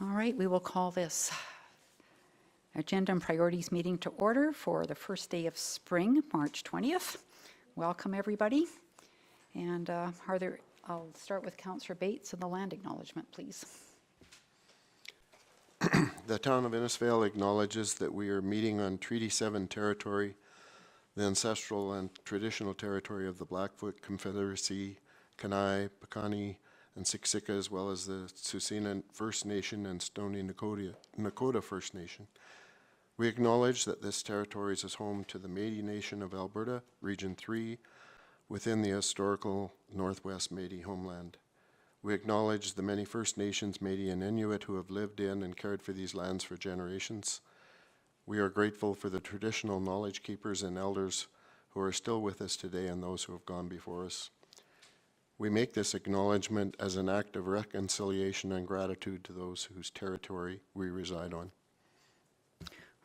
All right, we will call this Agenda and Priorities meeting to order for the first day of spring, March 20th. Welcome, everybody. And I'll start with Councillor Bates and the land acknowledgement, please. The town of Innisfail acknowledges that we are meeting on Treaty 7 territory, the ancestral and traditional territory of the Blackfoot Confederacy, Kainai, Piikani, and Siksika, as well as the Tsuut'ina First Nation and Stoney Nakoda First Nation. We acknowledge that this territory is home to the Métis Nation of Alberta, Region 3, within the historical Northwest Métis homeland. We acknowledge the many First Nations, Métis, and Inuit who have lived in and cared for these lands for generations. We are grateful for the traditional knowledge keepers and elders who are still with us today and those who have gone before us. We make this acknowledgement as an act of reconciliation and gratitude to those whose territory we reside on.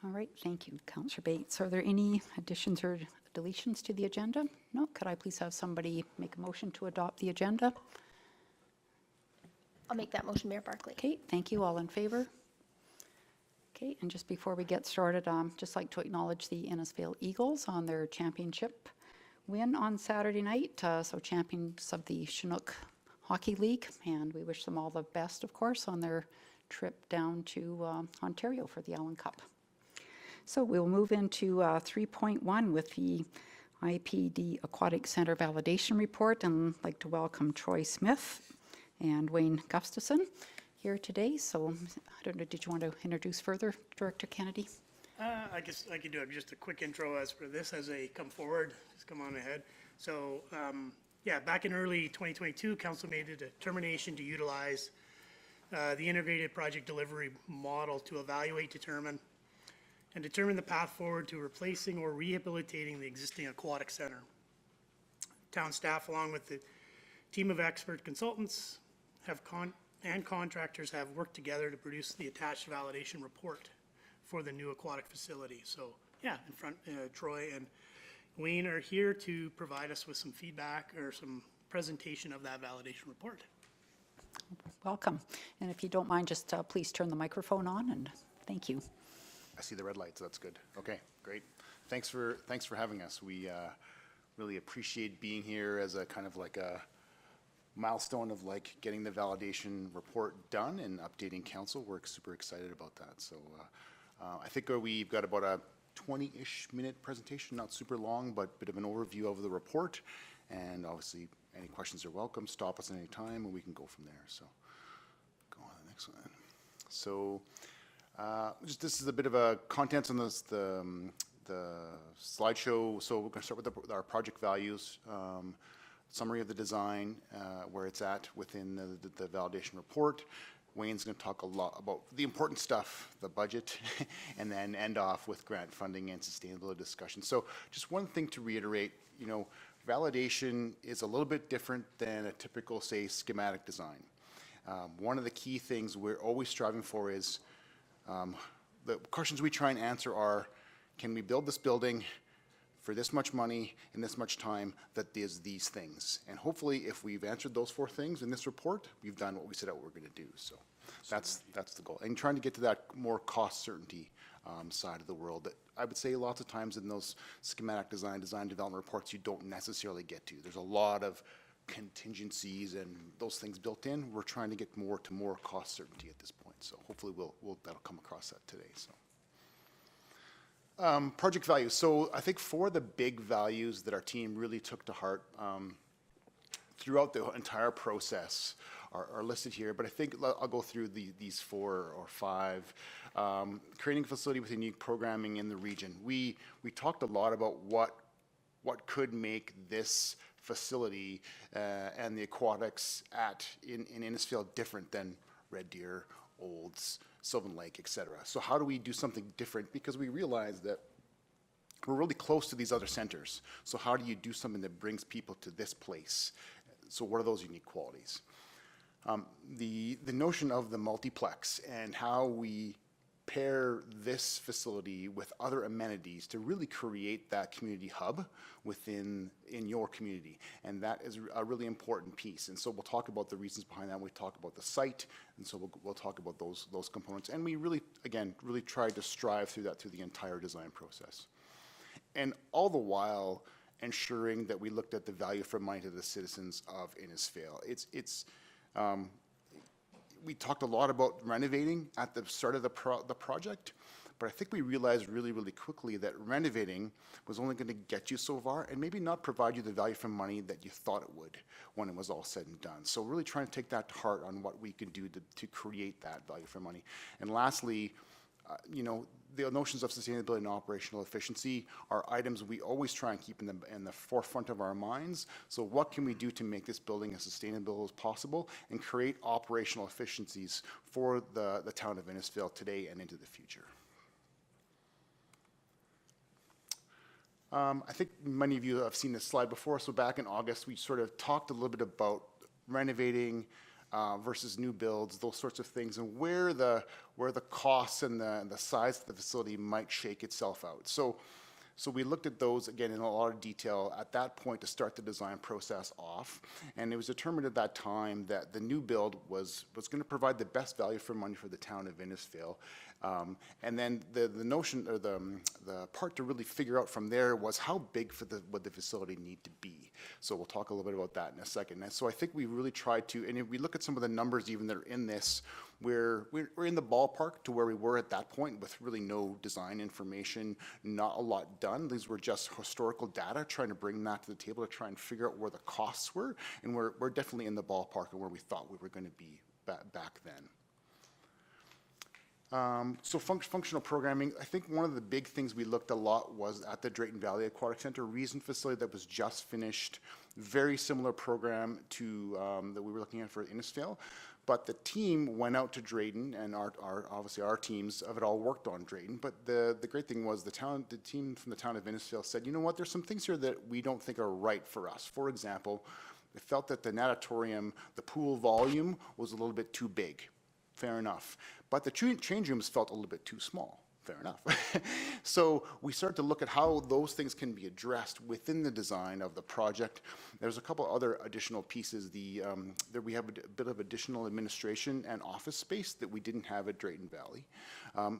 All right, thank you, Councillor Bates. Are there any additions or deletions to the agenda? No? Could I please have somebody make a motion to adopt the agenda? I'll make that motion, Mayor Barclay. Okay, thank you. All in favor? Okay, and just before we get started, just like to acknowledge the Innisfail Eagles on their championship win on Saturday night. So champions of the Chinook Hockey League, and we wish them all the best, of course, on their trip down to Ontario for the Allen Cup. So we'll move into 3.1 with the IPD Aquatic Center Validation Report, and I'd like to welcome Troy Smith and Wayne Gustafson here today. So I don't know, did you want to introduce further, Director Kennedy? I guess I could do just a quick intro as for this as they come forward. Just come on ahead. So yeah, back in early 2022, Council made a determination to utilize the integrated project delivery model to evaluate, determine the path forward to replacing or rehabilitating the existing aquatic center. Town staff, along with the team of expert consultants and contractors, have worked together to produce the attached validation report for the new aquatic facility. So yeah, in front, Troy and Wayne are here to provide us with some feedback or some presentation of that validation report. Welcome. And if you don't mind, just please turn the microphone on, and thank you. I see the red light, so that's good. Okay, great. Thanks for having us. We really appreciate being here as a kind of like a milestone of like getting the validation report done and updating council. We're super excited about that. So I think we've got about a 20-ish minute presentation, not super long, but a bit of an overview of the report. And obviously, any questions are welcome. Stop us at any time, and we can go from there. So go on to the next one. So this is a bit of a contents on this, the slideshow. So we're going to start with our project values, summary of the design, where it's at within the validation report. Wayne's going to talk a lot about the important stuff, the budget, and then end off with grant funding and sustainability discussion. So just one thing to reiterate, you know, validation is a little bit different than a typical, say, schematic design. One of the key things we're always striving for is the questions we try and answer are, can we build this building for this much money in this much time that does these things? And hopefully if we've answered those 4 things in this report, we've done what we said out we're going to do. So that's the goal. And trying to get to that more cost certainty side of the world that I would say lots of times in those schematic design development reports you don't necessarily get to. There's a lot of contingencies and those things built in. We're trying to get more cost certainty at this point. So hopefully that'll come across that today. So project values. So I think 4 of the big values that our team really took to heart throughout the entire process are listed here, but I think I'll go through these 4 or 5. Creating a facility with unique programming in the region. We talked a lot about what could make this facility and the aquatics in Innisfail different than Red Deer, Olds, Sylvan Lake, etc. So how do we do something different? Because we realize that we're really close to these other centers. So how do you do something that brings people to this place? So what are those unique qualities? The notion of the multiplex and how we pair this facility with other amenities to really create that community hub in your community. And that is a really important piece. And so we'll talk about the reasons behind that. We talk about the site, and so we'll talk about those components. And we really, again, really tried to strive through that through the entire design process. And all the while ensuring that we looked at the value for money to the citizens of Innisfail. We talked a lot about renovating at the start of the project, but I think we realized really, really quickly that renovating was only going to get you so far and maybe not provide you the value for money that you thought it would when it was all said and done. So really trying to take that to heart on what we can do to create that value for money. And lastly, the notions of sustainability and operational efficiency are items we always try and keep in the forefront of our minds. So what can we do to make this building as sustainable as possible and create operational efficiencies for the town of Innisfail today and into the future? I think many of you have seen this slide before. So back in August, we sort of talked a little bit about renovating versus new builds, those sorts of things, and where the costs and the size of the facility might shake itself out. So we looked at those again in a lot of detail at that point to start the design process off, and it was determined at that time that the new build was going to provide the best value for money for the town of Innisfail. And then the notion, or the part to really figure out from there was how big would the facility need to be. So we'll talk a little bit about that in a second. And so I think we really tried to, and if we look at some of the numbers even that are in this, we're in the ballpark to where we were at that point with really no design information, not a lot done. These were just historical data, trying to bring that to the table to try and figure out where the costs were, and we're definitely in the ballpark of where we thought we were going to be back then. So functional programming, I think one of the big things we looked a lot was at the Drayton Valley Aquatic Center, Reason facility that was just finished, very similar program to that we were looking at for Innisfail. But the team went out to Drayton, and obviously our teams of it all worked on Drayton. But the great thing was the team from the town of Innisfail said, you know what, there's some things here that we don't think are right for us. For example, they felt that the natatorium, the pool volume was a little bit too big. Fair enough. But the change rooms felt a little bit too small. Fair enough. So we started to look at how those things can be addressed within the design of the project. There's a couple other additional pieces. There we have a bit of additional administration and office space that we didn't have at Drayton Valley.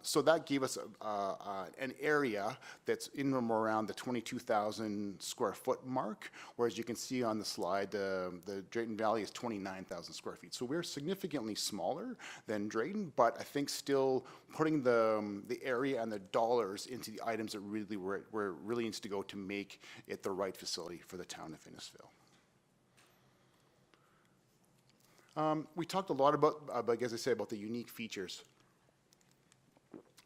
So that gave us an area that's in and around the 22,000 square foot mark, whereas you can see on the slide, the Drayton Valley is 29,000 square feet. So we're significantly smaller than Drayton, but I think still putting the area and the dollars into the items that really where it really needs to go to make it the right facility for the town of Innisfail. We talked a lot about, as I say, about the unique features.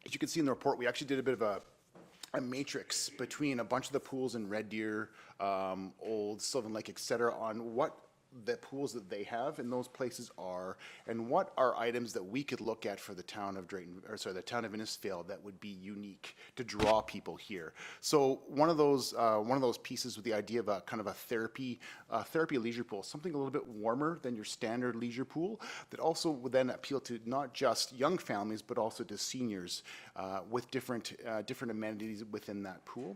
As you can see in the report, we actually did a bit of a matrix between a bunch of the pools in Red Deer, Old Sylvan Lake, et cetera, on what the pools that they have in those places are, and what are items that we could look at for the town of Drayton, or sorry, the town of Innisfail that would be unique to draw people here. So one of those pieces with the idea of a kind of a therapy leisure pool, something a little bit warmer than your standard leisure pool, that also would then appeal to not just young families but also to seniors with different amenities within that pool.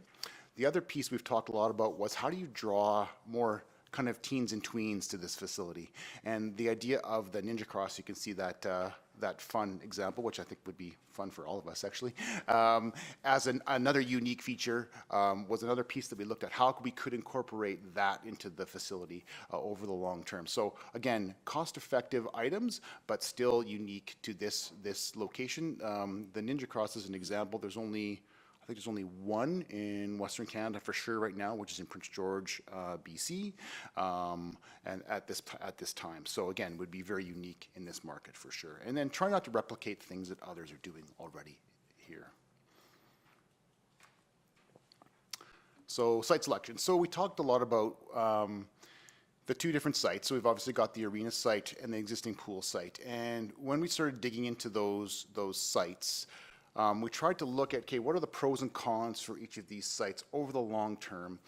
The other piece we've talked a lot about was how do you draw more kind of teens and tweens to this facility, and the idea of the Ninja Cross. You can see that fun example, which I think would be fun for all of us actually, as another unique feature, was another piece that we looked at how we could incorporate that into the facility over the long term. So again, cost-effective items, but still unique to this location. The Ninja Cross is an example. I think there's only one in Western Canada for sure right now, which is in Prince George, BC, and at this time. So again, would be very unique in this market for sure. And then try not to replicate things that others are doing already here. So site selection. So we talked a lot about the two different sites. So we've obviously got the arena site and the existing pool site. And when we started digging into those sites, we tried to look at, okay, what are the pros and cons for each of these sites over the long term,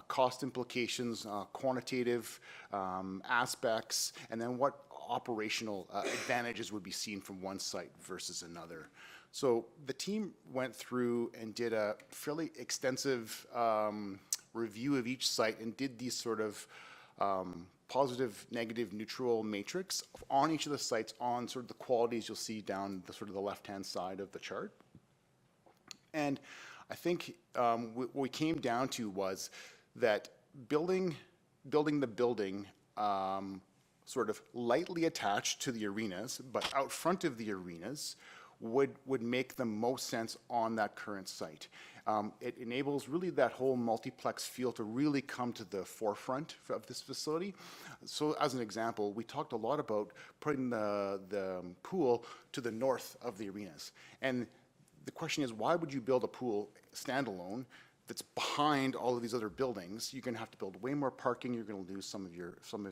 cost implications, quantitative aspects, and then what operational advantages would be seen from one site versus another. So the team went through and did a fairly extensive review of each site and did these sort of positive, negative, neutral matrix on each of the sites on sort of the qualities you'll see down the sort of the left-hand side of the chart. And I think what we came down to was that building the building sort of lightly attached to the arenas, but out front of the arenas would make the most sense on that current site. It enables really that whole multiplex feel to really come to the forefront of this facility. So as an example, we talked a lot about putting the pool to the north of the arenas. And the question is, why would you build a pool standalone that's behind all of these other buildings? You're going to have to build way more parking. You're going to lose some of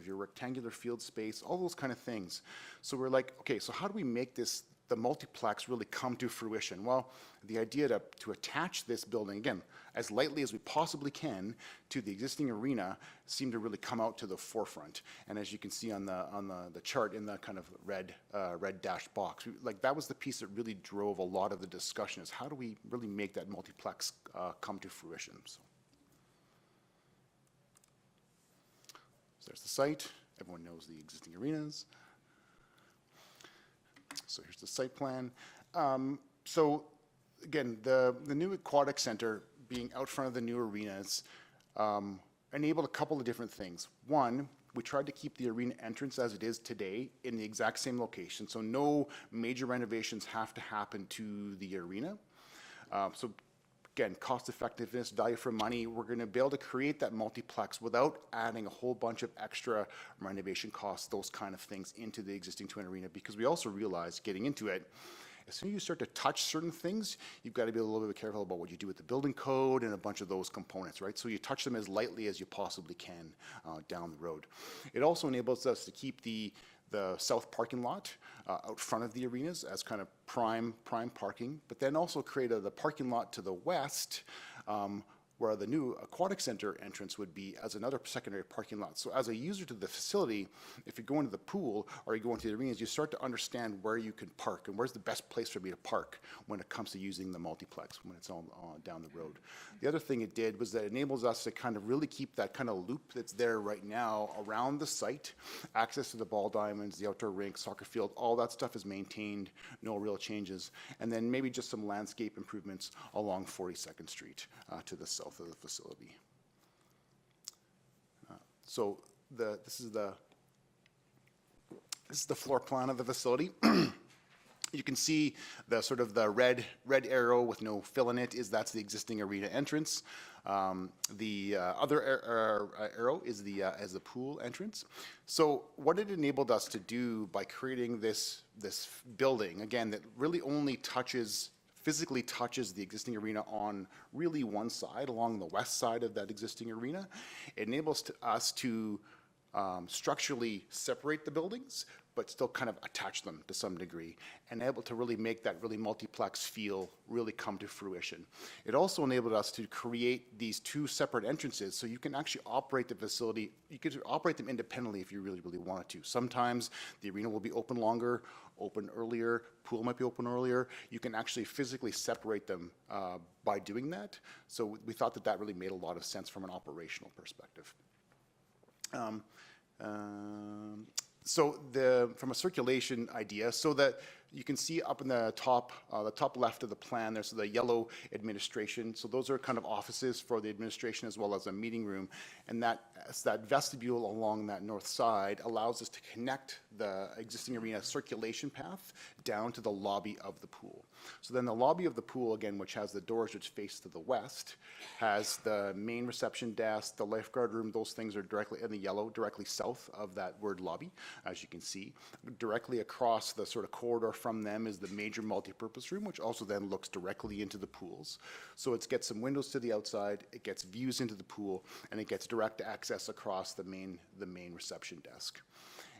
your rectangular field space, all those kind of things. So we're like, okay, so how do we make the multiplex really come to fruition? Well, the idea to attach this building, again, as lightly as we possibly can to the existing arena seemed to really come out to the forefront. And as you can see on the chart in the kind of red dashed box, like that was the piece that really drove a lot of the discussion, is how do we really make that multiplex come to fruition? So there's the site. Everyone knows the existing arenas. So here's the site plan. So again, the new Aquatic Center being out front of the new arenas enabled a couple of different things. One, we tried to keep the arena entrance as it is today in the exact same location. So no major renovations have to happen to the arena. So again, cost effectiveness, value for money, we're going to be able to create that multiplex without adding a whole bunch of extra renovation costs, those kind of things into the existing Twin Arena, because we also realized getting into it, as soon as you start to touch certain things, you've got to be a little bit careful about what you do with the building code and a bunch of those components, right? So you touch them as lightly as you possibly can down the road. It also enables us to keep the south parking lot out front of the arenas as kind of prime parking, but then also create the parking lot to the west where the new Aquatic Center entrance would be as another secondary parking lot. So as a user to the facility, if you go into the pool or you go into the arenas, you start to understand where you can park and where's the best place for me to park when it comes to using the multiplex when it's all down the road. The other thing it did was that it enables us to kind of really keep that kind of loop that's there right now around the site. Access to the ball diamonds, the outdoor rink, soccer field, all that stuff is maintained, no real changes. And then maybe just some landscape improvements along 42nd Street to the south of the facility. So this is the floor plan of the facility. You can see the sort of the red arrow with no fill in it that's the existing arena entrance. The other arrow is the pool entrance. So what it enabled us to do by creating this building, again, that really only physically touches the existing arena on really one side, along the west side of that existing arena. It enables us to structurally separate the buildings, but still kind of attach them to some degree, and able to really make that really multiplex feel really come to fruition. It also enabled us to create these two separate entrances, so you can actually operate the facility. You could operate them independently if you really, really wanted to. Sometimes the arena will be open longer, open earlier, pool might be open earlier. You can actually physically separate them by doing that. So we thought that really made a lot of sense from an operational perspective. So from a circulation idea, so that you can see up in the top left of the plan, there's the yellow administration. So those are kind of offices for the administration as well as a meeting room. And that vestibule along that north side allows us to connect the existing arena circulation path down to the lobby of the pool. So then the lobby of the pool, again, which has the doors which face to the west, has the main reception desk, the lifeguard room. Those things are directly in the yellow, directly south of that word lobby, as you can see. Directly across the sort of corridor from them is the major multipurpose room, which also then looks directly into the pools. So it gets some windows to the outside, it gets views into the pool, and it gets direct access across the main reception desk.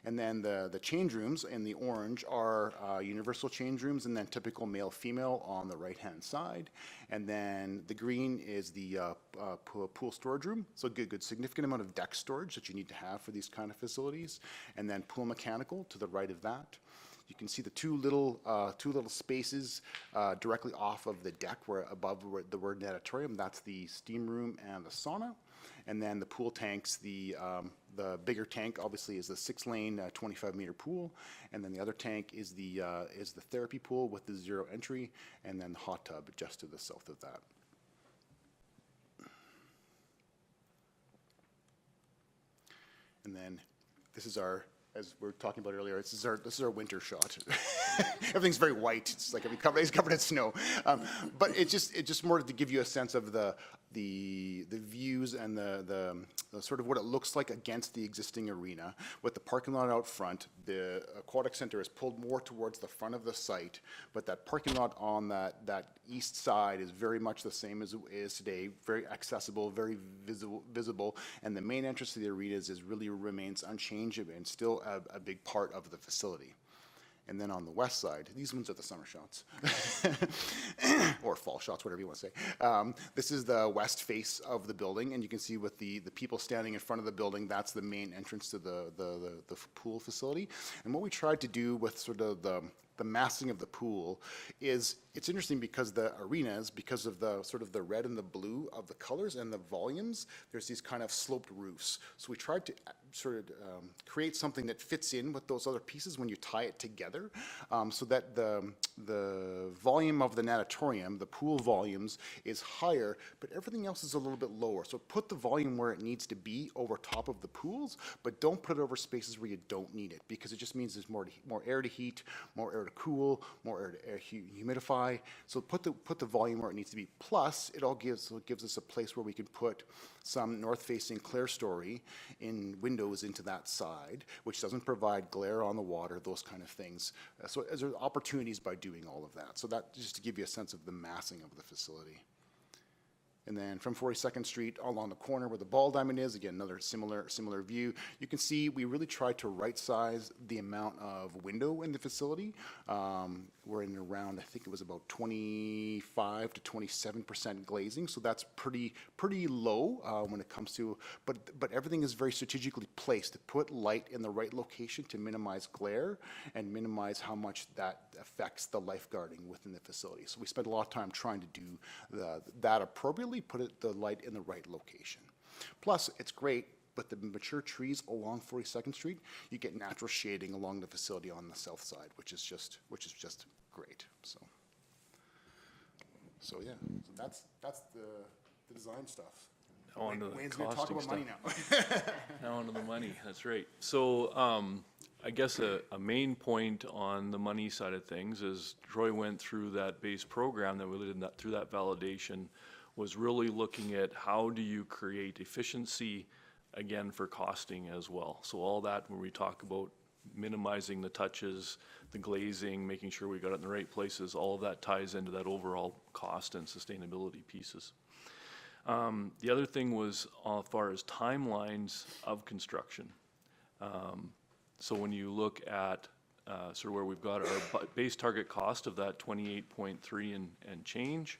And then the change rooms in the orange are universal change rooms, and then typical male-female on the right-hand side. And then the green is the pool storage room, so good significant amount of deck storage that you need to have for these kind of facilities. And then pool mechanical to the right of that. You can see the two little spaces directly off of the deck, where above the word natatorium, that's the steam room and the sauna. And then the pool tanks, the bigger tank obviously is the 6-lane, 25-meter pool, and then the other tank is the therapy pool with the 0 entry, and then the hot tub just to the south of that. And then this is our, as we were talking about earlier, this is our winter shot. Everything's very white. It's like everything's covered in snow. But it's just more to give you a sense of the views and the sort of what it looks like against the existing arena. With the parking lot out front, the aquatic center is pulled more towards the front of the site, but that parking lot on that east side is very much the same as it is today, very accessible, very visible, and the main entrance to the arenas really remains unchanged and still a big part of the facility. And then on the west side, these ones are the summer shots, or fall shots, whatever you want to say. This is the west face of the building, and you can see with the people standing in front of the building, that's the main entrance to the pool facility. And what we tried to do with sort of the massing of the pool is, it's interesting because the arenas, because of the sort of the red and the blue of the colors and the volumes, there's these kind of sloped roofs. So we tried to sort of create something that fits in with those other pieces when you tie it together, so that the volume of the natatorium, the pool volumes, is higher, but everything else is a little bit lower. So put the volume where it needs to be over top of the pools, but don't put it over spaces where you don't need it, because it just means there's more air to heat, more air to cool, more air to humidify. So put the volume where it needs to be. Plus, it gives us a place where we can put some north-facing clerestory in windows into that side, which doesn't provide glare on the water, those kind of things. So there are opportunities by doing all of that. So that just to give you a sense of the massing of the facility. And then from 42nd Street along the corner where the ball diamond is, again, another similar view. You can see we really tried to right size the amount of window in the facility. We're in around, I think it was about 25 to 27% glazing. So that's pretty low when it comes to, but everything is very strategically placed to put light in the right location to minimize glare and minimize how much that affects the lifeguarding within the facility. So we spent a lot of time trying to do that appropriately, put the light in the right location. Plus, it's great, but the mature trees along 42nd Street, you get natural shading along the facility on the south side, which is just great. So yeah, so that's the design stuff. Now on to the Wayne's gonna talk costing about money stuff. now. Now onto the money, that's right. So I guess a main point on the money side of things is Troy went through that base program that we did through that validation, was really looking at how do you create efficiency, again, for costing as well. So all that, when we talk about minimizing the touches, the glazing, making sure we got it in the right places, all of that ties into that overall cost and sustainability pieces. The other thing was as far as timelines of construction. So when you look at sort of where we've got our base target cost of that 28.3 and change,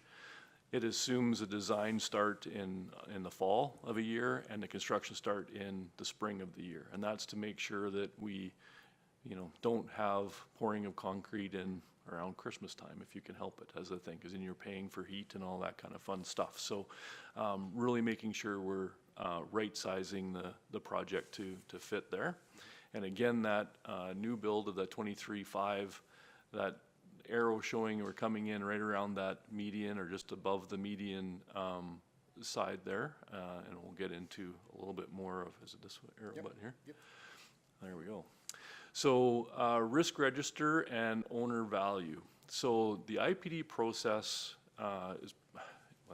it assumes a design start in the fall of a year and the construction start in the spring of the year. And that's to make sure that we, don't have pouring of concrete in around Christmas time, if you can help it, as I think, because then you're paying for heat and all that kind of fun stuff. So really making sure we're right-sizing the project to fit there. And again, that new build of the 23.5, that arrow showing we're coming in right around that median or just above the median side there, and we'll get into a little bit more of, is it this arrow button here? Yep. There we go. So risk register and owner value. So the IPD process is,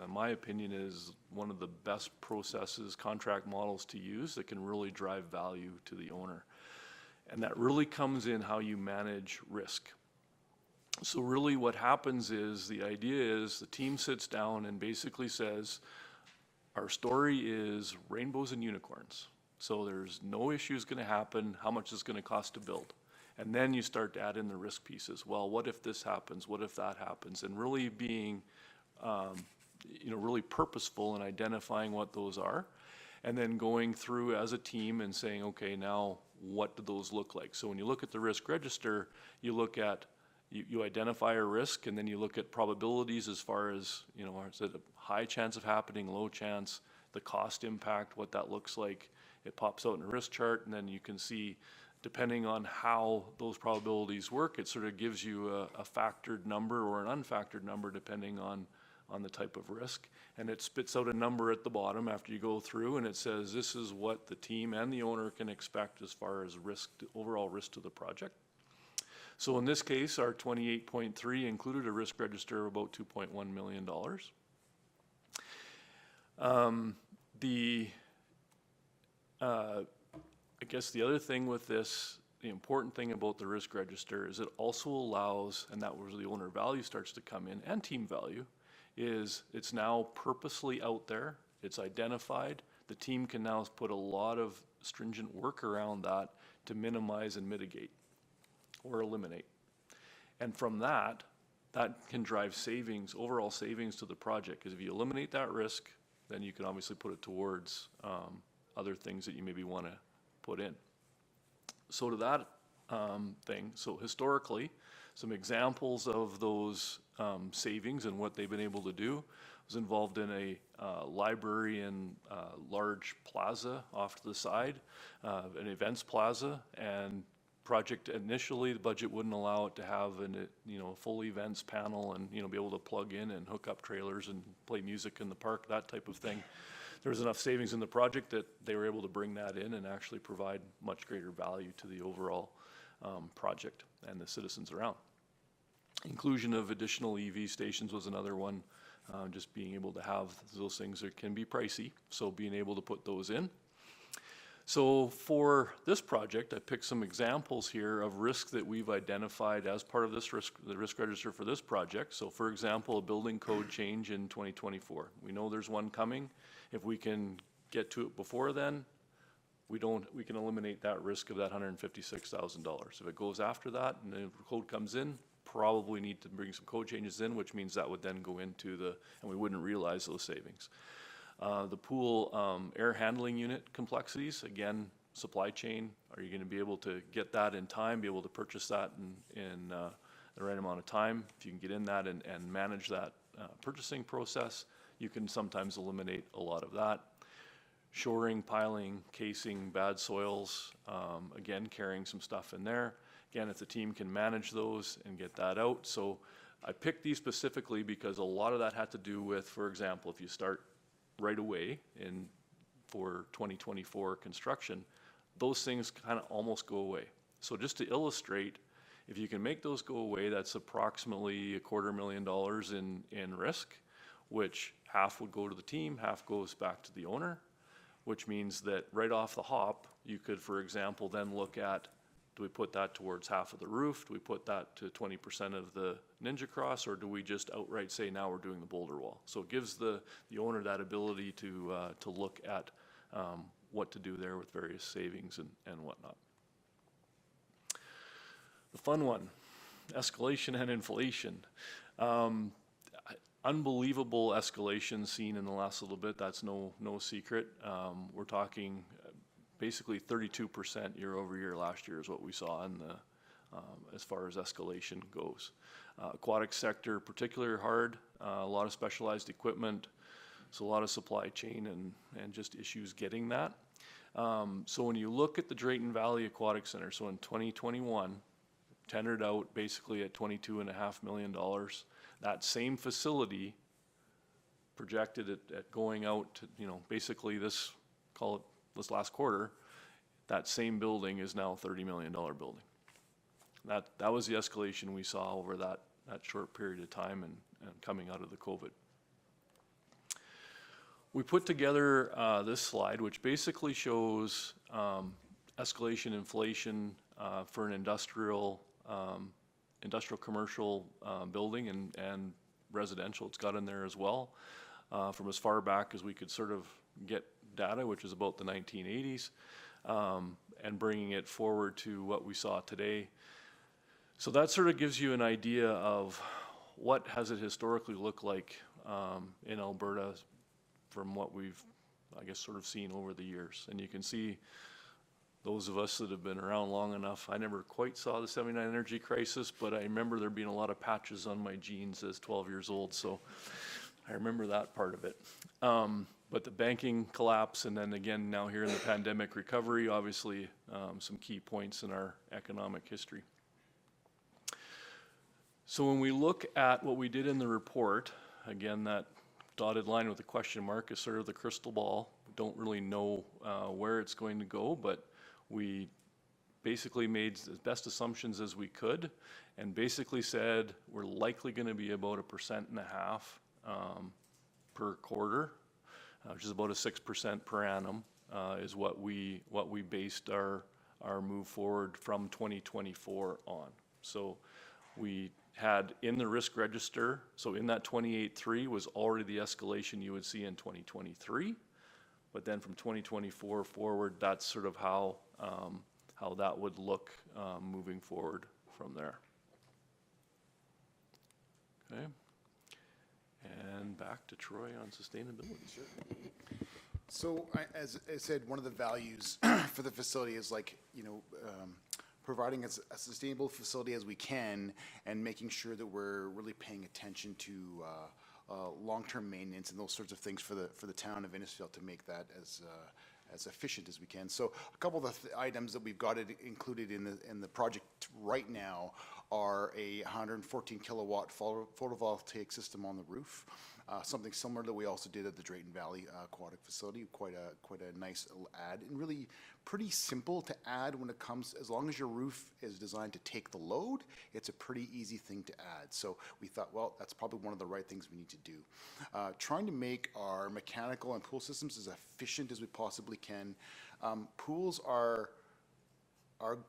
in my opinion, is one of the best processes, contract models to use that can really drive value to the owner. And that really comes in how you manage risk. So really what happens is, the idea is the team sits down and basically says, our story is rainbows and unicorns. So there's no issues gonna happen, how much is gonna cost to build? And then you start to add in the risk pieces. Well, what if this happens? What if that happens? And really being, really purposeful in identifying what those are. And then going through as a team and saying, okay, now what do those look like? So when you look at the risk register, you look at, you identify a risk, and then you look at probabilities as far as, is it a high chance of happening, low chance, the cost impact, what that looks like. It pops out in a risk chart, and then you can see, depending on how those probabilities work, it sort of gives you a factored number or an unfactored number depending on the type of risk. And it spits out a number at the bottom after you go through, and it says this is what the team and the owner can expect as far as risk, overall risk to the project. So in this case, our 28.3 included a risk register of about $2.1 million. I guess the other thing with this, the important thing about the risk register is it also allows, and that was the owner value starts to come in, and team value, is it's now purposely out there, it's identified, the team can now put a lot of stringent work around that to minimize and mitigate or eliminate. And from that can drive savings, overall savings to the project, because if you eliminate that risk, then you can obviously put it towards other things that you maybe want to put in. So to that thing, so historically, some examples of those savings and what they've been able to do was involved in a library and large plaza off to the side, an events plaza, and project initially the budget wouldn't allow it to have a full events panel and be able to plug in and hook up trailers and play music in the park, that type of thing. There was enough savings in the project that they were able to bring that in and actually provide much greater value to the overall project and the citizens around. Inclusion of additional EV stations was another one, just being able to have those things that can be pricey, so being able to put those in. So for this project, I picked some examples here of risk that we've identified as part of this the risk register for this project. So for example, a building code change in 2024. We know there's one coming. If we can get to it before then, we can eliminate that risk of that $156,000. If it goes after that and the code comes in, probably need to bring some code changes in, which means that would then go into and we wouldn't realize those savings. The pool air handling unit complexities, again, supply chain, are you going to be able to get that in time, be able to purchase that in the right amount of time? If you can get in that and manage that purchasing process, you can sometimes eliminate a lot of that. Shoring, piling, casing, bad soils, again, carrying some stuff in there. Again, if the team can manage those and get that out. So I picked these specifically because a lot of that had to do with, for example, if you start right away for 2024 construction, those things kind of almost go away. So just to illustrate, if you can make those go away, that's approximately $250,000 in risk, which half would go to the team, half goes back to the owner, which means that right off the hop, you could, for example, then look at, do we put that towards half of the roof? Do we put that to 20% of the Ninja Cross, or do we just outright say now we're doing the boulder wall? So it gives the owner that ability to look at what to do there with various savings and whatnot. The fun one, escalation and inflation. Unbelievable escalation seen in the last little bit. That's no secret. We're talking basically 32% year over year last year is what we saw in as far as escalation goes. Aquatic sector particularly hard, a lot of specialized equipment, so a lot of supply chain and just issues getting that. So when you look at the Drayton Valley Aquatic Center, so in 2021, tendered out basically at $22.5 million. That same facility projected at going out to, basically this last quarter, that same building is now a $30 million building. That was the escalation we saw over that short period of time and coming out of the COVID. We put together this slide, which basically shows escalation inflation for an industrial commercial building and residential. It's got in there as well, from as far back as we could sort of get data, which was about the 1980s, and bringing it forward to what we saw today. So that sort of gives you an idea of what has it historically looked like in Alberta from what we've, I guess, sort of seen over the years. And you can see those of us that have been around long enough, I never quite saw the 79 energy crisis, but I remember there being a lot of patches on my jeans as 12 years old, so I remember that part of it. But the banking collapse, and then again now here in the pandemic recovery, obviously some key points in our economic history. So when we look at what we did in the report, again, that dotted line with a question mark is sort of the crystal ball. We don't really know where it's going to go, but we basically made as best assumptions as we could and basically said we're likely going to be about 1.5% per quarter, which is about a 6% per annum, is what we based our move forward from 2024 on. So we had in the risk register, so in that 28.3 was already the escalation you would see in 2023, but then from 2024 forward, that's sort of how that would look moving forward from there. Okay. And back to Troy on sustainability. Sure. So as I said, one of the values for the facility is providing as a sustainable facility as we can and making sure that we're really paying attention to long-term maintenance and those sorts of things for the town of Innisfail to make that as efficient as we can. So a couple of the items that we've got included in the project right now are a 114 kilowatt photovoltaic system on the roof. Something similar that we also did at the Drayton Valley Aquatic facility, quite a nice add, and really pretty simple to add when it comes, as long as your roof is designed to take the load, it's a pretty easy thing to add. So we thought, well, that's probably one of the right things we need to do. Trying to make our mechanical and pool systems as efficient as we possibly can. Pools are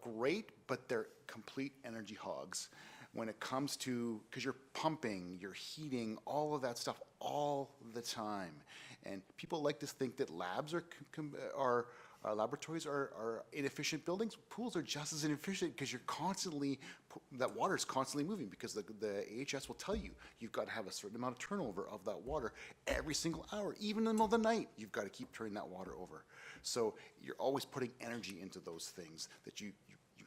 great, but they're complete energy hogs when it comes to, because you're pumping, you're heating, all of that stuff all the time. And people like to think that labs laboratories are inefficient buildings. Pools are just as inefficient because you're constantly, that water is constantly moving because the AHS will tell you, you've got to have a certain amount of turnover of that water every single hour. Even in the middle of the night, you've got to keep turning that water over. So you're always putting energy into those things that you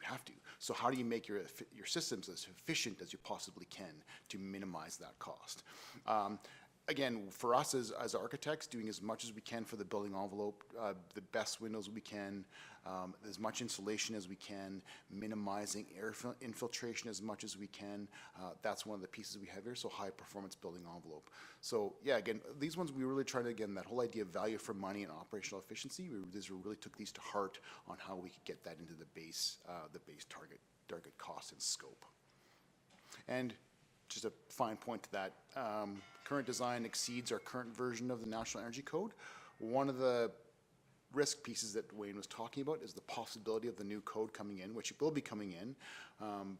have to. So how do you make your systems as efficient as you possibly can to minimize that cost? Again, for us as architects, doing as much as we can for the building envelope, the best windows we can, as much insulation as we can, minimizing air infiltration as much as we can. That's one of the pieces we have here, so high performance building envelope. So yeah, again, these ones we really tried to, again, that whole idea of value for money and operational efficiency, we really took these to heart on how we could get that into the base target cost and scope. And just a fine point to that, current design exceeds our current version of the National Energy Code. One of the risk pieces that Wayne was talking about is the possibility of the new code coming in, which will be coming in,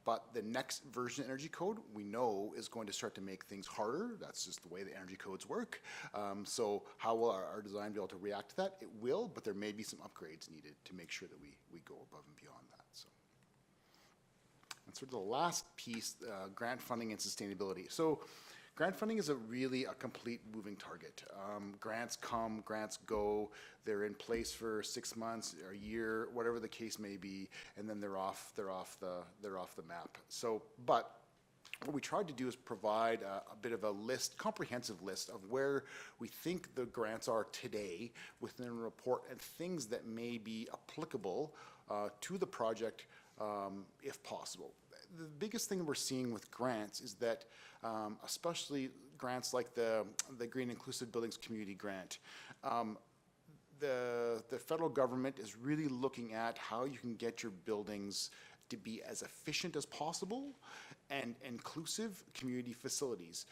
but the next version of Energy Code we know is going to start to make things harder. That's just the way the energy codes work. So how will our design be able to react to that? It will, but there may be some upgrades needed to make sure that we go above and beyond that. So. And sort of the last piece, grant funding and sustainability. So grant funding is really a complete moving target. Grants come, grants go, they're in place for 6 months, or a year, whatever the case may be, and then they're off the map. So, but what we tried to do is provide a bit of a list, comprehensive list of where we think the grants are today within a report and things that may be applicable to the project if possible. The biggest thing we're seeing with grants is that, especially grants like the Green Inclusive Buildings Community Grant, the federal government is really looking at how you can get your buildings to be as efficient as possible and inclusive community facilities.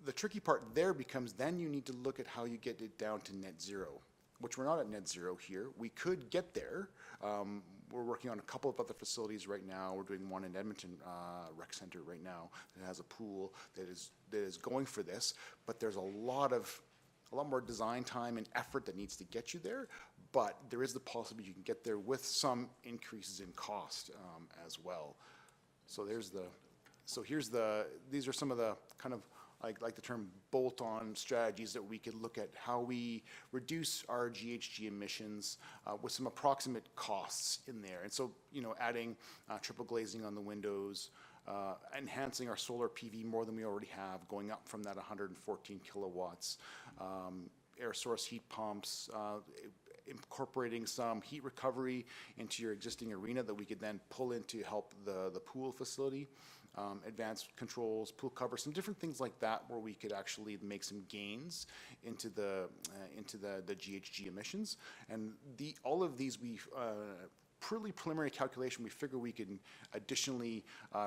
The tricky part there becomes then you need to look at how you get it down to net zero, which we're not at net zero here. We could get there. We're working on a couple of other facilities right now. We're doing one in Edmonton Rec Center right now that has a pool that is going for this, but there's a lot of a lot more design time and effort that needs to get you there, but there is the possibility you can get there with some increases in cost as well. So these are some of the kind of, I like the term bolt-on strategies that we could look at how we reduce our GHG emissions with some approximate costs in there. And so, adding triple glazing on the windows, enhancing our solar PV more than we already have, going up from that 114 kilowatts, air source heat pumps, incorporating some heat recovery into your existing arena that we could then pull in to help the pool facility. Advanced controls, pool cover, some different things like that where we could actually make some gains into the GHG emissions. And all of these preliminary calculation, we figure we can additionally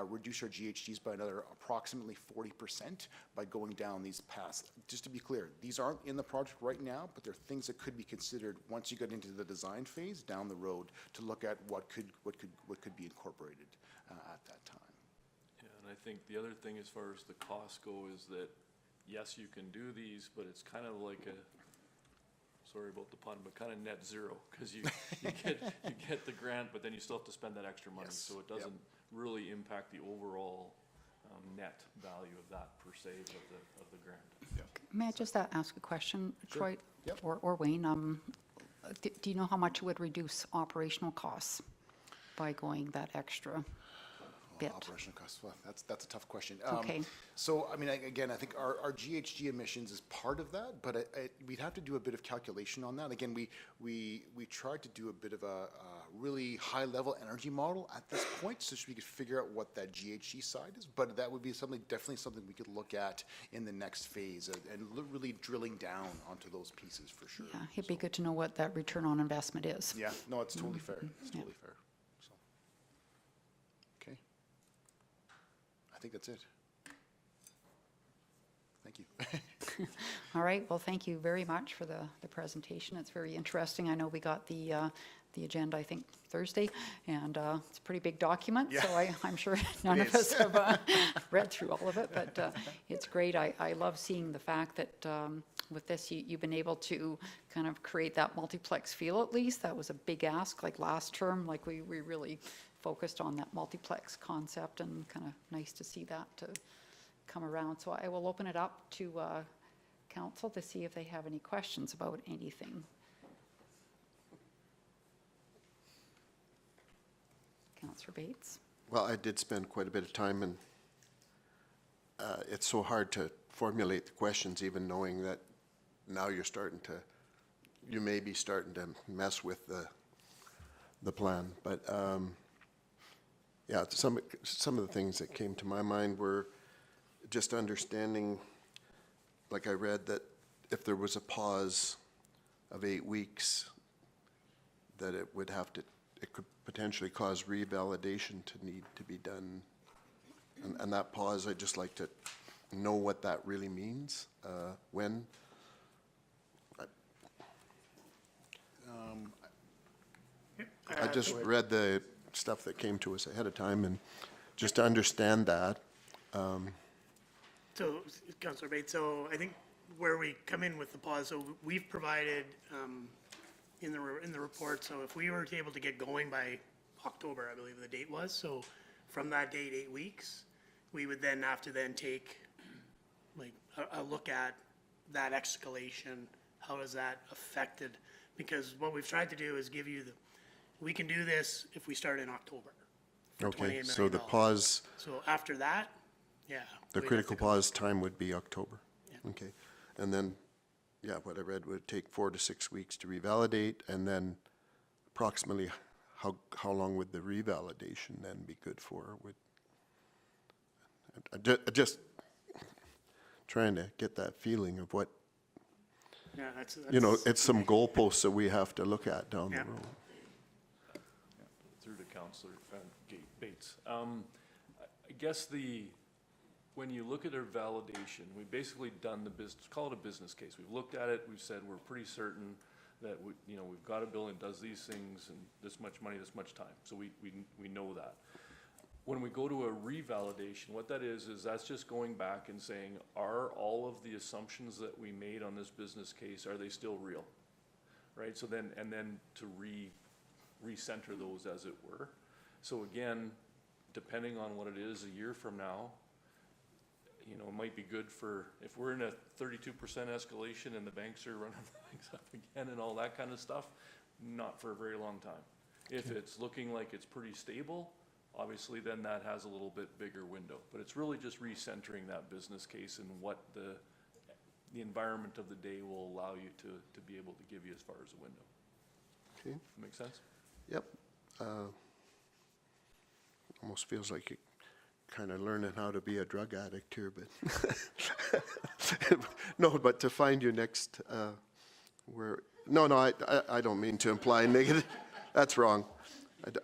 reduce our GHGs by another approximately 40% by going down these paths. Just to be clear, these aren't in the project right now, but they're things that could be considered once you get into the design phase down the road to look at what could be incorporated at that time. And I think the other thing as far as the costs go is that, yes, you can do these, but it's kind of like sorry about the pun, but kind of net zero, because you get the grant, but then you still have to spend that extra money. Yes. So it doesn't really impact the overall net value of that per se of the grant. May I just ask a question, Troy Yep. or Wayne? Do you know how much it would reduce operational costs by going that extra bit? Operational costs, well, that's a tough question. Okay. So, I mean, again, I think our GHG emissions is part of that, but we'd have to do a bit of calculation on that. Again, we tried to do a bit of a really high-level energy model at this point, so we could figure out what that GHG side is. But that would be definitely something we could look at in the next phase, and really drilling down onto those pieces for sure. Yeah, it'd be good to know what that return on investment is. Yeah, no, it's totally fair. It's totally fair. So, okay. I think that's it. Thank you. All right, well, thank you very much for the presentation. It's very interesting. I know we got the agenda, I think, Thursday, and it's a pretty big document, so I'm sure none of us have read through all of it, but it's great. I love seeing the fact that with this, you've been able to kind of create that multiplex feel at least. That was a big ask, like last term, like we really focused on that multiplex concept, and kind of nice to see that to come around. So I will open it up to council to see if they have any questions about anything. Councillor Bates. Well, I did spend quite a bit of time, and it's so hard to formulate the questions, even knowing that now you may be starting to mess with the plan. But yeah, some of the things that came to my mind were just understanding, like I read that if there was a pause of 8 weeks, that it could potentially cause revalidation to need to be done. And that pause, I'd just like to know what that really means, when. I just read the stuff that came to us ahead of time, and just to understand that. So, Councillor Bates, so I think where we come in with the pause, so we've provided in the report, so if we were able to get going by October, I believe the date was, so from that date, 8 weeks, we would then have to take like a look at that escalation. How is that affected? Because what we've tried to do is give you we can do this if we start in October. For $28 Okay, million. so the pause, So after that, yeah. the we'd have critical to come- pause time would be October? Yeah. Okay, and then, yeah, what I read would take 4 to 6 weeks to revalidate, and then approximately how long would the revalidation then be good for? Just trying to get that feeling of what, Yeah, that's. it's some goalposts that we have to look at down the Yeah. road. Through to Councillor Bates. I guess when you look at our validation, we've basically done call it a business case. We've looked at it, we've said we're pretty certain that we've got a building that does these things and this much money, this much time. So we know that. when we go to a revalidation, what that is that's just going back and saying, are all of the assumptions that we made on this business case, are they still real? Right, so then, and then to recenter those as it were. So again, depending on what it is a year from now, you know, it might be good for, if we're in a 32% escalation and the banks are running things up again and all that kind of stuff, not for a very long time. If it's looking like it's pretty stable, obviously then that has a little bit bigger window. But it's really just recentering that business case and what the environment of the day will allow you to be able to give you as far as a window. Okay. Make sense? Yep. Almost feels like you're kind of learning how to be a drug addict here, but no, but to find your next, no, I don't mean to imply negative. That's wrong.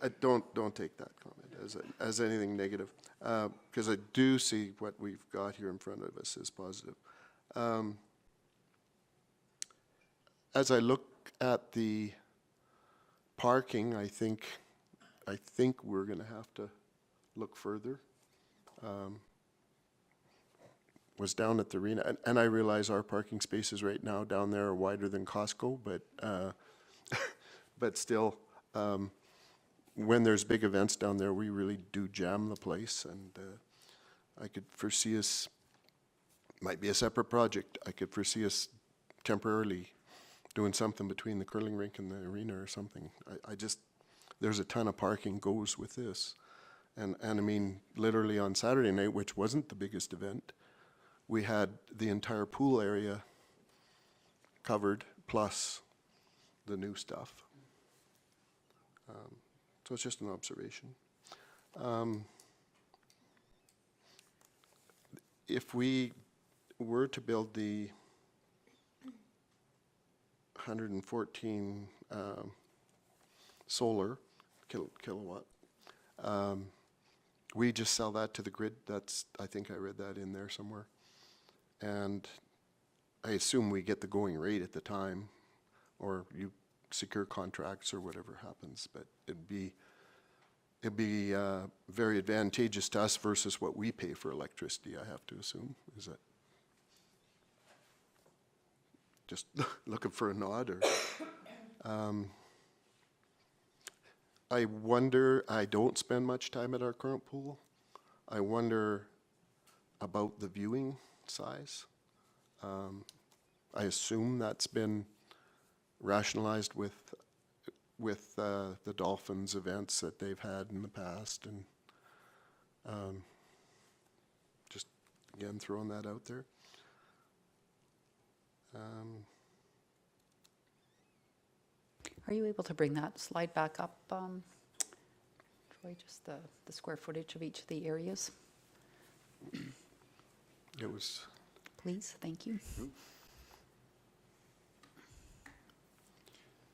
I don't take that comment as anything negative, because I do see what we've got here in front of us as positive. As I look at the parking, I think we're going to have to look further. Was down at the arena, and I realize our parking spaces right now down there are wider than Costco, but still, when there's big events down there, we really do jam the place, and I could foresee us, might be a separate project, I could foresee us temporarily doing something between the curling rink and the arena or something. I just, there's a ton of parking goes with this. And I mean, literally on Saturday night, which wasn't the biggest event, we had the entire pool area covered, plus the new stuff. So it's just an observation. If we were to build the 114 solar kilowatt, we just sell that to the grid. That's, I think I read that in there somewhere. And I assume we get the going rate at the time, or you secure contracts or whatever happens, but it'd be very advantageous to us versus what we pay for electricity, I have to assume. Is that just looking for a nod? Or I wonder, I don't spend much time at our current pool. I wonder about the viewing size. I assume that's been rationalized with the Dolphins events that they've had in the past, and just again throwing that out there. Are you able to bring that slide back up, Troy, just the square footage of each of the areas? It was, Please, thank you.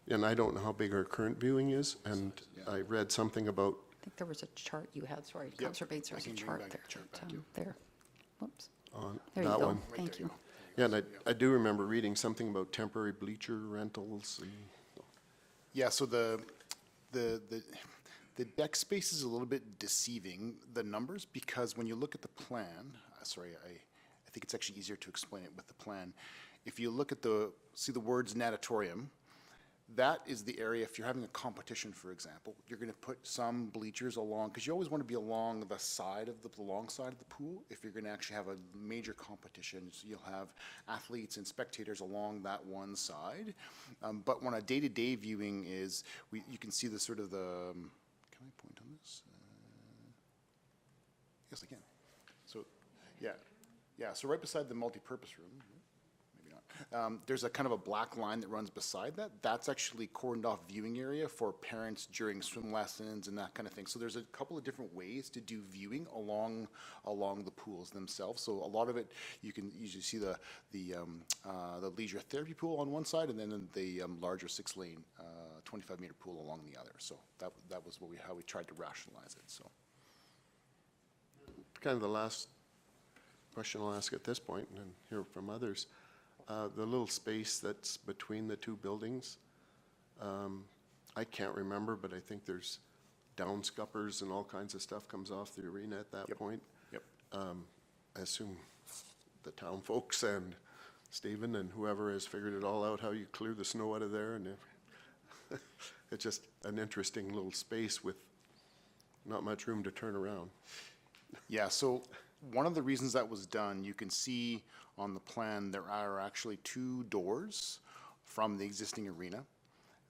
and I don't know how big our current viewing is, and I read something about, I think there was a chart you had, sorry, Yep. Councillor Bates, I there's a can bring chart back there. the chart that, back, yep. There, whoops, on there you that go, one. thank you. Yeah, and I do remember reading something about temporary bleacher rentals. And Yeah, so the deck space is a little bit deceiving, the numbers, because when you look at the plan, sorry, I think it's actually easier to explain it with the plan. If you look at see the words natatorium, that is the area, if you're having a competition, for example, you're going to put some bleachers along, because you always want to be along the side of the long side of the pool. If you're going to actually have a major competition, so you'll have athletes and spectators along that one side. But when a day-to-day viewing is, you can see the sort of the, can I point on this? Yes, I can. So, yeah, so right beside the multi-purpose room, there's a kind of a black line that runs beside that. That's actually cordoned off viewing area for parents during swim lessons and that kind of thing. So there's a couple of different ways to do viewing along the pools themselves. So a lot of it, you can usually see the leisure therapy pool on one side, and then the larger 6-lane 25-meter pool along the other. So that was how we tried to rationalize it. So kind of the last question I'll ask at this point, and hear from others. The little space that's between the two buildings, I can't remember, but I think there's downscuppers and all kinds of stuff comes off the arena at that point. Yep. I assume the town folks and Stephen and whoever has figured it all out, how you clear the snow out of there, and it's just an interesting little space with not much room to turn around. Yeah, so one of the reasons that was done, you can see on the plan, there are actually 2 doors from the existing arena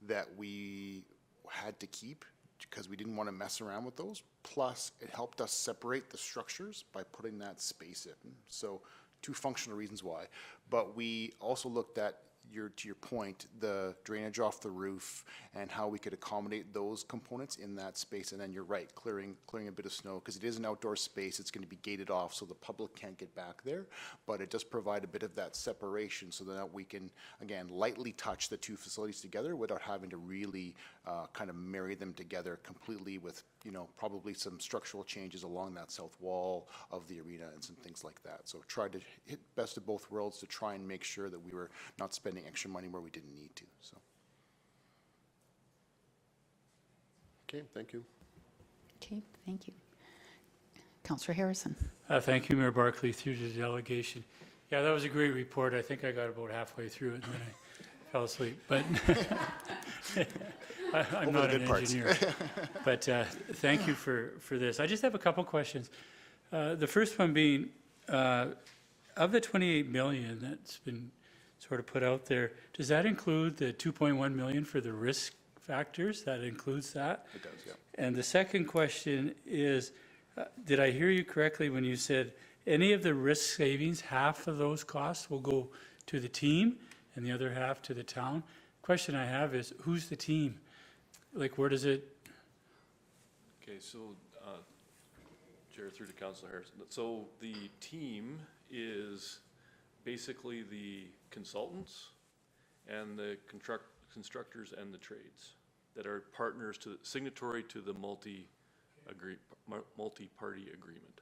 that we had to keep because we didn't want to mess around with those. Plus, it helped us separate the structures by putting that space in. So 2 functional reasons why. But we also looked at, to your point, the drainage off the roof and how we could accommodate those components in that space. And then you're right, clearing a bit of snow, because it is an outdoor space. It's going to be gated off so the public can't get back there. But it does provide a bit of that separation so that we can, again, lightly touch the 2 facilities together without having to really kind of marry them together completely with, probably some structural changes along that south wall of the arena and some things like that. So tried to hit best of both worlds to try and make sure that we were not spending extra money where we didn't need to. So. Okay, thank you. Okay, thank you. Councillor Harrison. Thank you, Mayor Barclay, through the delegation. Yeah, that was a great report. I think I got about halfway through it and then I fell asleep. But I'm not an engineer. But thank you for this. I just have a couple questions. The first one being, of the 28 million that's been sort of put out there, does that include the 2.1 million for the risk factors? That includes that? It does, yeah. And the second question is, did I hear you correctly when you said any of the risk savings, half of those costs will go to the team and the other half to the town? Question I have is, who's the team? Like, where does it? Okay, so, Chair, through to Councillor Harrison. So the team is basically the consultants and the constructors and the trades that are partners to, signatory to the multi-party agreement.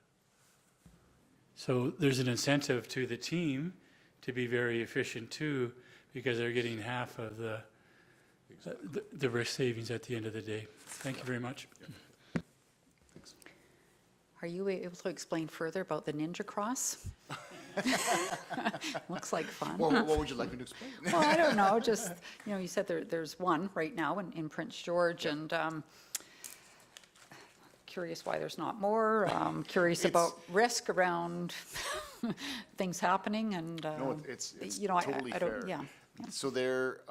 So there's an incentive to the team to be very efficient too, because they're getting half of the risk savings at the end of the day. Thank you very much. Are you able to explain further about the Ninja Cross? Looks like fun. Well, what would you like me to explain? Well, I don't know, just, you said there's one right now in Prince George, and curious why there's not more, curious about risk around things happening, and, No, it's totally I don't, fair. yeah. So they're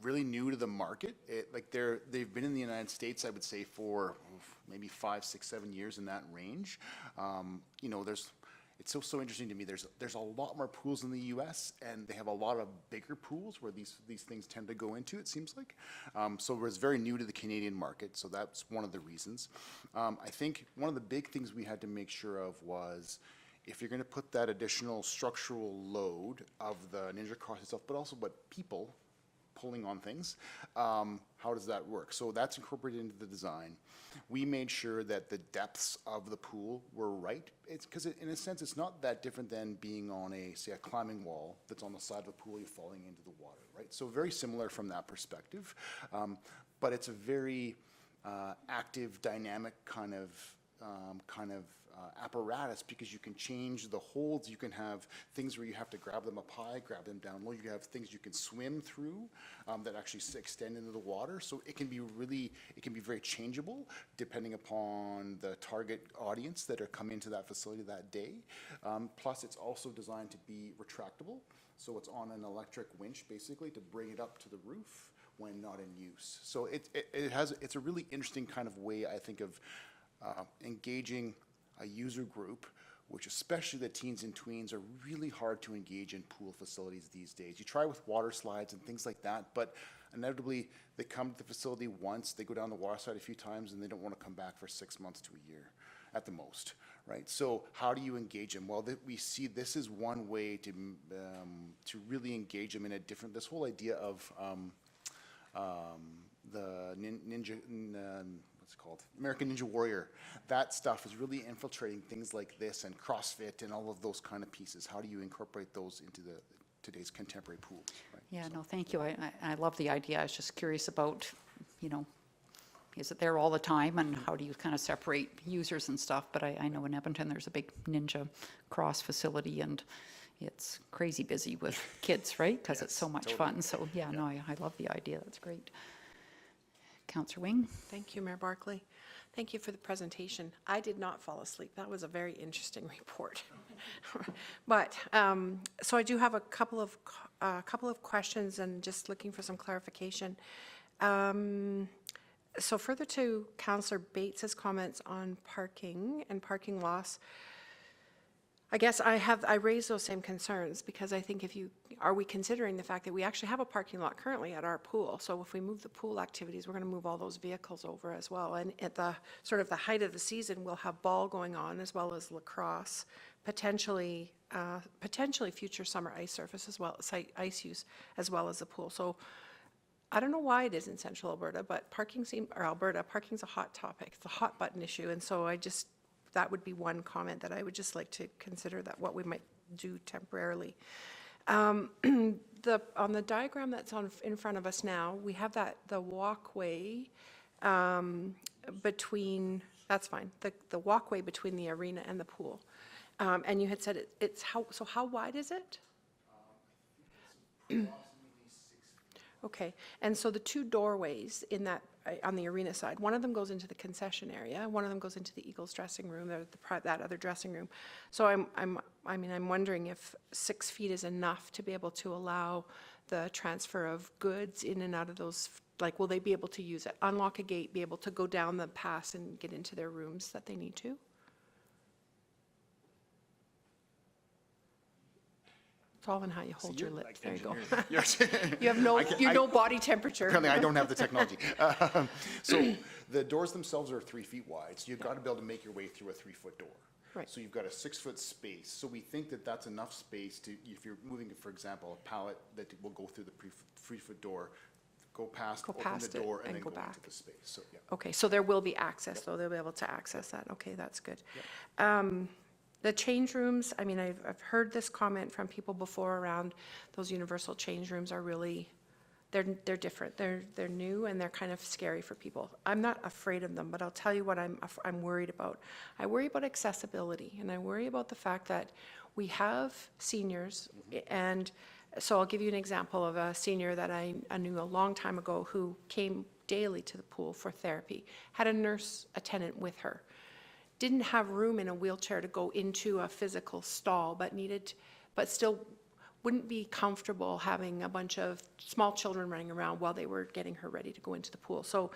really new to the market. They've been in the United States, I would say, for maybe 5, 6, 7 years in that range. It's so interesting to me. There's a lot more pools in the U.S. and they have a lot of bigger pools where these things tend to go into. It seems like so. It was very new to the Canadian market, so that's one of the reasons. I think one of the big things we had to make sure of was, if you're going to put that additional structural load of the Ninja Cross itself, but also people pulling on things, how does that work? So that's incorporated into the design. We made sure that the depths of the pool were right. It's because in a sense, it's not that different than being on say a climbing wall that's on the side of a pool, you're falling into the water, right? So very similar from that perspective, but it's a very active, dynamic kind of apparatus, because you can change the holds. You can have things where you have to grab them up high, grab them down low. You have things you can swim through that actually extend into the water. So it can be very changeable depending upon the target audience that are coming into that facility that day. Plus, it's also designed to be retractable. So it's on an electric winch basically to bring it up to the roof when not in use. So it's a really interesting kind of way, I think, of engaging a user group, which especially the teens and tweens are really hard to engage in pool facilities these days. You try with water slides and things like that, but inevitably they come to the facility once, they go down the water slide a few times, and they don't want to come back for 6 months to a year at the most, right? So how do you engage them? Well, we see this is one way to really engage them in a different, this whole idea of the ninja, what's it called? American Ninja Warrior. That stuff is really infiltrating things like this and CrossFit and all of those kind of pieces. How do you incorporate those into today's contemporary pools? Right? Yeah, no, thank you. I love the idea. I was just curious about, is it there all the time, and how do you kind of separate users and stuff? But I know in Edmonton, there's a big Ninja Cross facility, and it's crazy busy with kids, right? Because it's so much fun. So yeah, no, I love the idea. That's great. Councillor Wing? Thank you, Mayor Barclay. Thank you for the presentation. I did not fall asleep. That was a very interesting report. But, so I do have a couple of questions and just looking for some clarification. So further to Councillor Bates's comments on parking and parking loss, I guess I raise those same concerns because I think are we considering the fact that we actually have a parking lot currently at our pool? So if we move the pool activities, we're going to move all those vehicles over as well. And at the sort of the height of the season, we'll have ball going on as well as lacrosse, potentially future summer ice surface as well, ice use as well as the pool. So I don't know why it is in central Alberta, but parking's a hot topic. It's a hot button issue. And so that would be one comment that I would just like to consider, that what we might do temporarily. On the diagram that's in front of us now, we have the walkway between, that's fine, the walkway between the arena and the pool. And you had said how wide is it? Okay, and so the two doorways in that, on the arena side, one of them goes into the concession area, one of them goes into the Eagles dressing room, that other dressing room. So I'm wondering if 6 feet is enough to be able to allow the transfer of goods in and out of those, like, will they be able to use it, unlock a gate, be able to go down the pass and get into their rooms that they need to? It's all in how you hold your lips. There you go. You have no body temperature. Apparently, I don't have the technology. So the doors themselves are 3 feet wide, so you've got to be able to make your way through a 3-foot door. Right. So you've got a 6-foot space. So we think that that's enough space to, if you're moving, for example, a pallet that will go through the 3-foot door, go past the door, and then go into the space. So yeah. Okay, so there will be access, though. They'll be able to access that. Okay, that's good. Yep. The change rooms, I mean, I've heard this comment from people before around those universal change rooms are really, they're different. They're new and they're kind of scary for people. I'm not afraid of them, but I'll tell you what I'm worried about. I worry about accessibility, and I worry about the fact that we have seniors, and so I'll give you an example of a senior that I knew a long time ago who came daily to the pool for therapy, had a nurse attendant with her. Didn't have room in a wheelchair to go into a physical stall, but still wouldn't be comfortable having a bunch of small children running around while they were getting her ready to go into the pool. So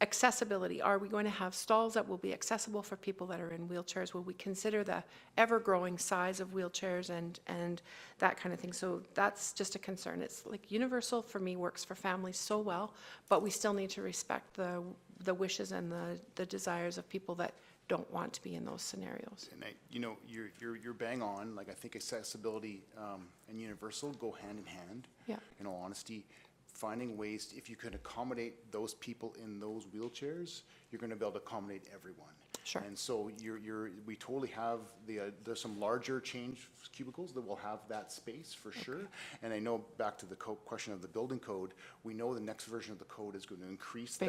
accessibility, are we going to have stalls that will be accessible for people that are in wheelchairs? Will we consider the ever-growing size of wheelchairs and that kind of thing? So that's just a concern. It's like universal for me works for families so well, but we still need to respect the wishes and the desires of people that don't want to be in those scenarios. And you're bang on. Like, I think accessibility and universal go hand in hand. Yeah. In all honesty, finding ways, if you can accommodate those people in those wheelchairs, you're going to be able to accommodate everyone. Sure. And so we totally have there's some larger change cubicles that will have that space for sure. And I know, back to the question of the building code, we know the next version of the code is going to increase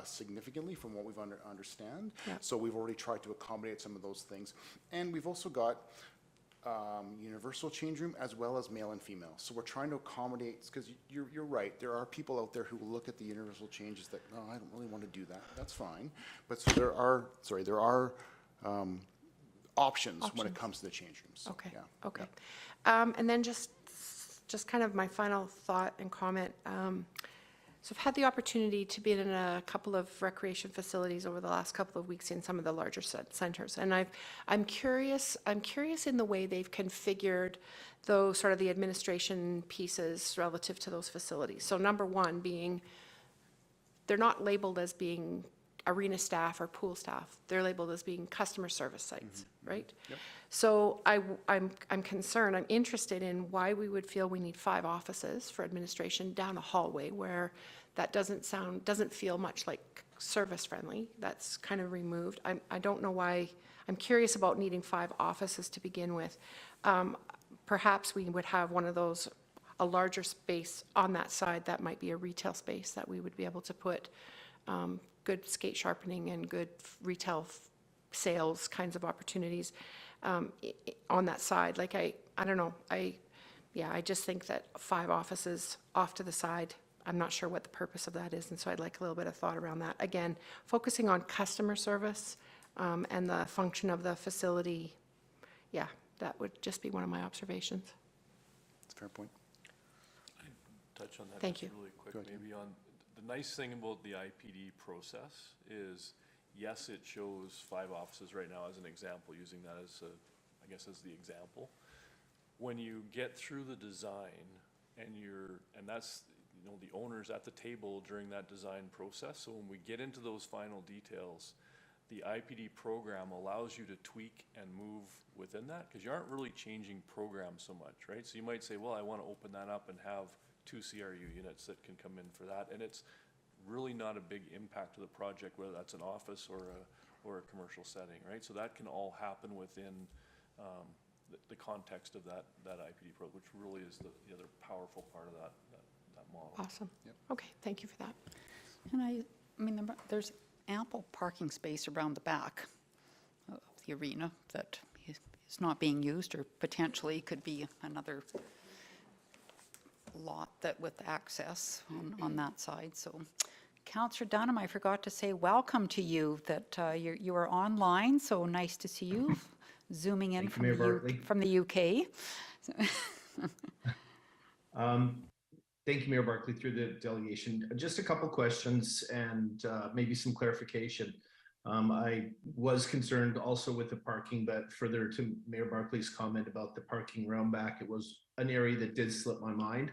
significantly from what we've understand. Yeah. So we've already tried to accommodate some of those things. And we've also got universal change room as well as male and female. So we're trying to accommodate, because you're right, there are people out there who look at the universal changes that, no, I don't really want to do that. That's fine. But so there are options when it comes to the change rooms. So, Okay, yeah. okay. And then just kind of my final thought and comment. So I've had the opportunity to be in a couple of recreation facilities over the last couple of weeks in some of the larger centers, and I'm curious in the way they've configured those sort of the administration pieces relative to those facilities. So number one being, they're not labeled as being arena staff or pool staff. They're labeled as being customer service sites, right? Yep. So I'm concerned, I'm interested in why we would feel we need 5 offices for administration down a hallway where that doesn't feel much like service friendly. That's kind of removed. I don't know why. I'm curious about needing 5 offices to begin with. Perhaps we would have one of those, a larger space on that side that might be a retail space that we would be able to put good skate sharpening and good retail sales kinds of opportunities on that side. Like, I don't know, I just think that 5 offices off to the side, I'm not sure what the purpose of that is, and so I'd like a little bit of thought around that. Again, focusing on customer service and the function of the facility, yeah, that would just be one of my observations. That's a fair point. Touch on that Thank just you. really quick, maybe on, the nice thing about the IPD process is, yes, it shows 5 offices right now as an example, using that as a, I guess as the example. When you get through the design and that's, you know, the owners at the table during that design process, so when we get into those final details, the IPD program allows you to tweak and move within that, because you aren't really changing programs so much, right? So you might say, well, I want to open that up and have 2 CRU units that can come in for that, and it's really not a big impact to the project, whether that's an office or a commercial setting, right? So that can all happen within the context of that IPD program, which really is the other powerful part of that model. Awesome. Okay, thank you for that. And I mean, there's ample parking space around the back of the arena that is not being used, or potentially could be another lot that with access on that side. So, Councillor Dunham, I forgot to say welcome to you, that you are online, so nice to see you, zooming in from the UK. Thank you, Mayor Barclay, through the delegation. Just a couple questions and maybe some clarification. I was concerned also with the parking, but further to Mayor Barclay's comment about the parking round back, it was an area that did slip my mind.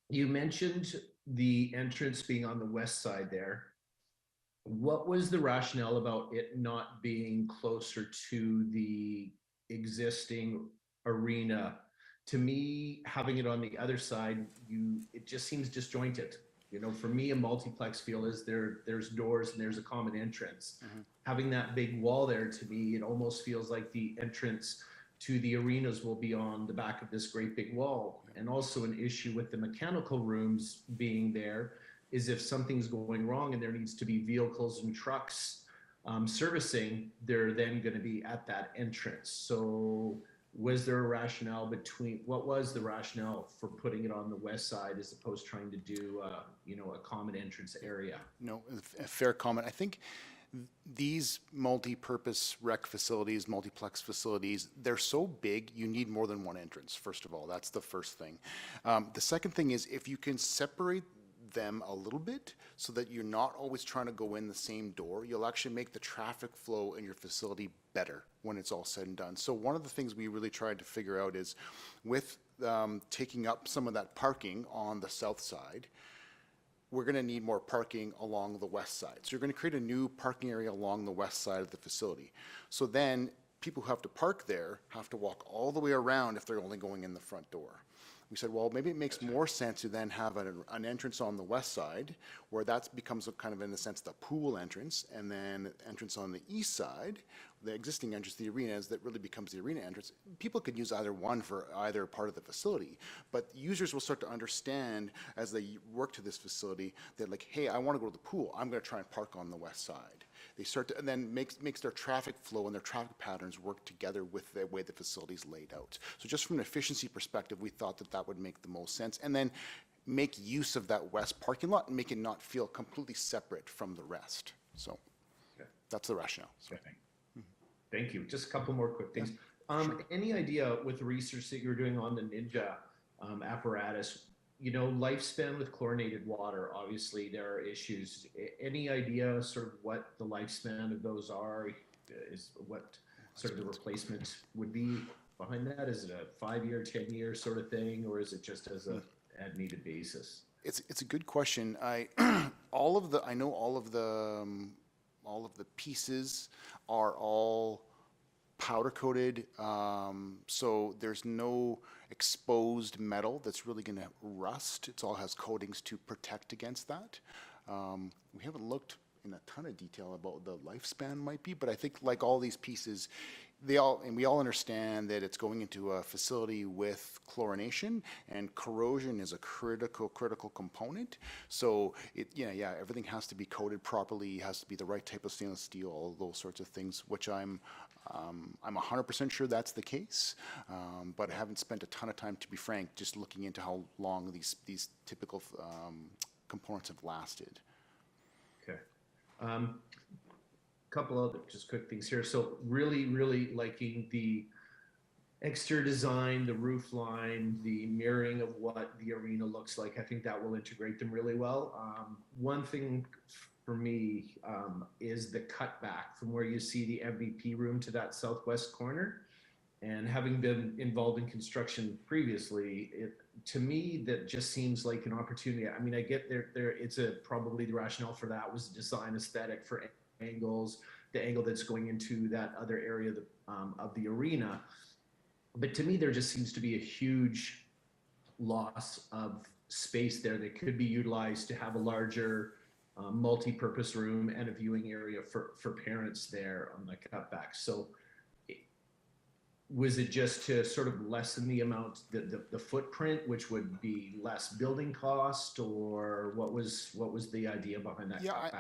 You mentioned the entrance being on the west side there. What was the rationale about it not being closer to the existing arena? To me, having it on the other side, it just seems disjointed. You know, for me, a multiplex feel is there's doors and there's a common entrance. Having that big wall there, to me, it almost feels like the entrance to the arenas will be on the back of this great big wall. And also an issue with the mechanical rooms being there is if something's going wrong and there needs to be vehicles and trucks servicing, they're then going to be at that entrance. So was there a rationale what was the rationale for putting it on the west side as opposed to trying to do, a common entrance area? No, a fair comment. I think these multi-purpose rec facilities, multiplex facilities, they're so big, you need more than one entrance, first of all. That's the first thing. The second thing is, if you can separate them a little bit so that you're not always trying to go in the same door, you'll actually make the traffic flow in your facility better when it's all said and done. So one of the things we really tried to figure out is, with taking up some of that parking on the south side, we're going to need more parking along the west side. So you're going to create a new parking area along the west side of the facility. So then people who have to park there have to walk all the way around if they're only going in the front door. We said, well, maybe it makes more sense to then have an entrance on the west side, where that becomes a kind of, in a sense, the pool entrance, and then entrance on the east side, the existing entrance, the arenas, that really becomes the arena entrance. People could use either one for either part of the facility, but users will start to understand as they work to this facility that, like, hey, I want to go to the pool, I'm going to try and park on the west side. They start to, and then makes their traffic flow and their traffic patterns work together with the way the facility's laid out. So just from an efficiency perspective, we thought that would make the most sense. And then make use of that west parking lot and make it not feel completely separate from the rest. So that's the rationale. So. Thank you. Just a couple more quick things. Any idea with the research that you're doing on the Ninja apparatus, lifespan with chlorinated water? Obviously, there are issues. Any idea sort of what the lifespan of those are? Is what sort of the replacement would be behind that? Is it a 5-year, 10-year sort of thing, or is it just as a needed basis? It's a good question. I know all of the pieces are all powder coated, so there's no exposed metal that's really going to rust. It all has coatings to protect against that. We haven't looked in a ton of detail about the lifespan might be, but I think like all these pieces, we all understand that it's going into a facility with chlorination, and corrosion is a critical component. So everything has to be coated properly, has to be the right type of stainless steel, all those sorts of things, which I'm 100% sure that's the case, but I haven't spent a ton of time, to be frank, just looking into how long these typical components have lasted. Okay. Couple other just quick things here. So really liking the exterior design, the roof line, the mirroring of what the arena looks like. I think that will integrate them really well. One thing for me is the cutback from where you see the MVP room to that southwest corner. And having been involved in construction previously, to me, that just seems like an opportunity. I mean, I get there. It's probably the rationale for that was design aesthetic for angles, the angle that's going into that other area of the arena. But to me, there just seems to be a huge loss of space there that could be utilized to have a larger multi-purpose room and a viewing area for parents there on the cutback. So was it just to sort of lessen the amount, the footprint, which would be less building cost, or what was the idea behind that? Yeah,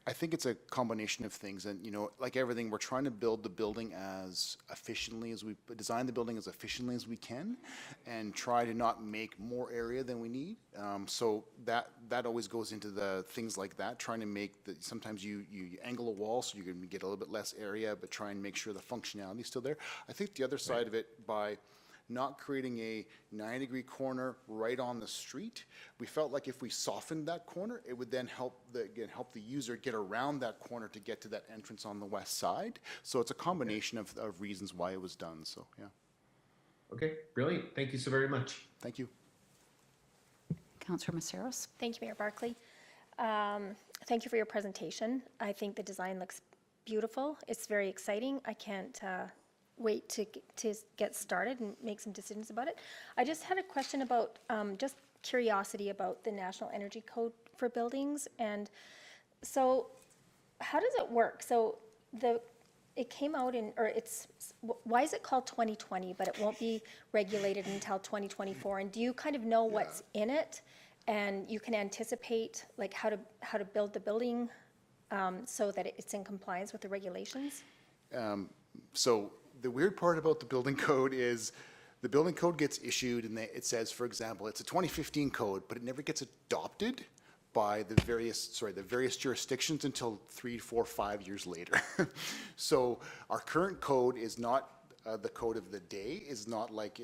I think it's a combination of things, and like everything, we're trying to build the building as efficiently as we design the building as efficiently as we can, and try to not make more area than we need. So that always goes into the things like that, trying to make sometimes you angle a wall so you can get a little bit less area, but try and make sure the functionality is still there. I think the other side of it, by not creating a 90-degree corner right on the street, we felt like if we softened that corner, it would then help the user get around that corner to get to that entrance on the west side. So it's a combination of reasons why it was done. So yeah. Okay, brilliant. Thank you so very much. Thank you. Councillor Messaros. Thank you, Mayor Barclay. Thank you for your presentation. I think the design looks beautiful. It's very exciting. I can't wait to get started and make some decisions about it. I just had a question about, just curiosity about the National Energy Code for buildings. And so how does it work? So it came out why is it called 2020, but it won't be regulated until 2024? And do you kind of know what's in it? And you can anticipate like how to build the building so that it's in compliance with the regulations? So the weird part about the building code is the building code gets issued and it says, for example, it's a 2015 code, but it never gets adopted by the various jurisdictions until 3, 4, 5 years later. So our current code is not the code of the day, is not like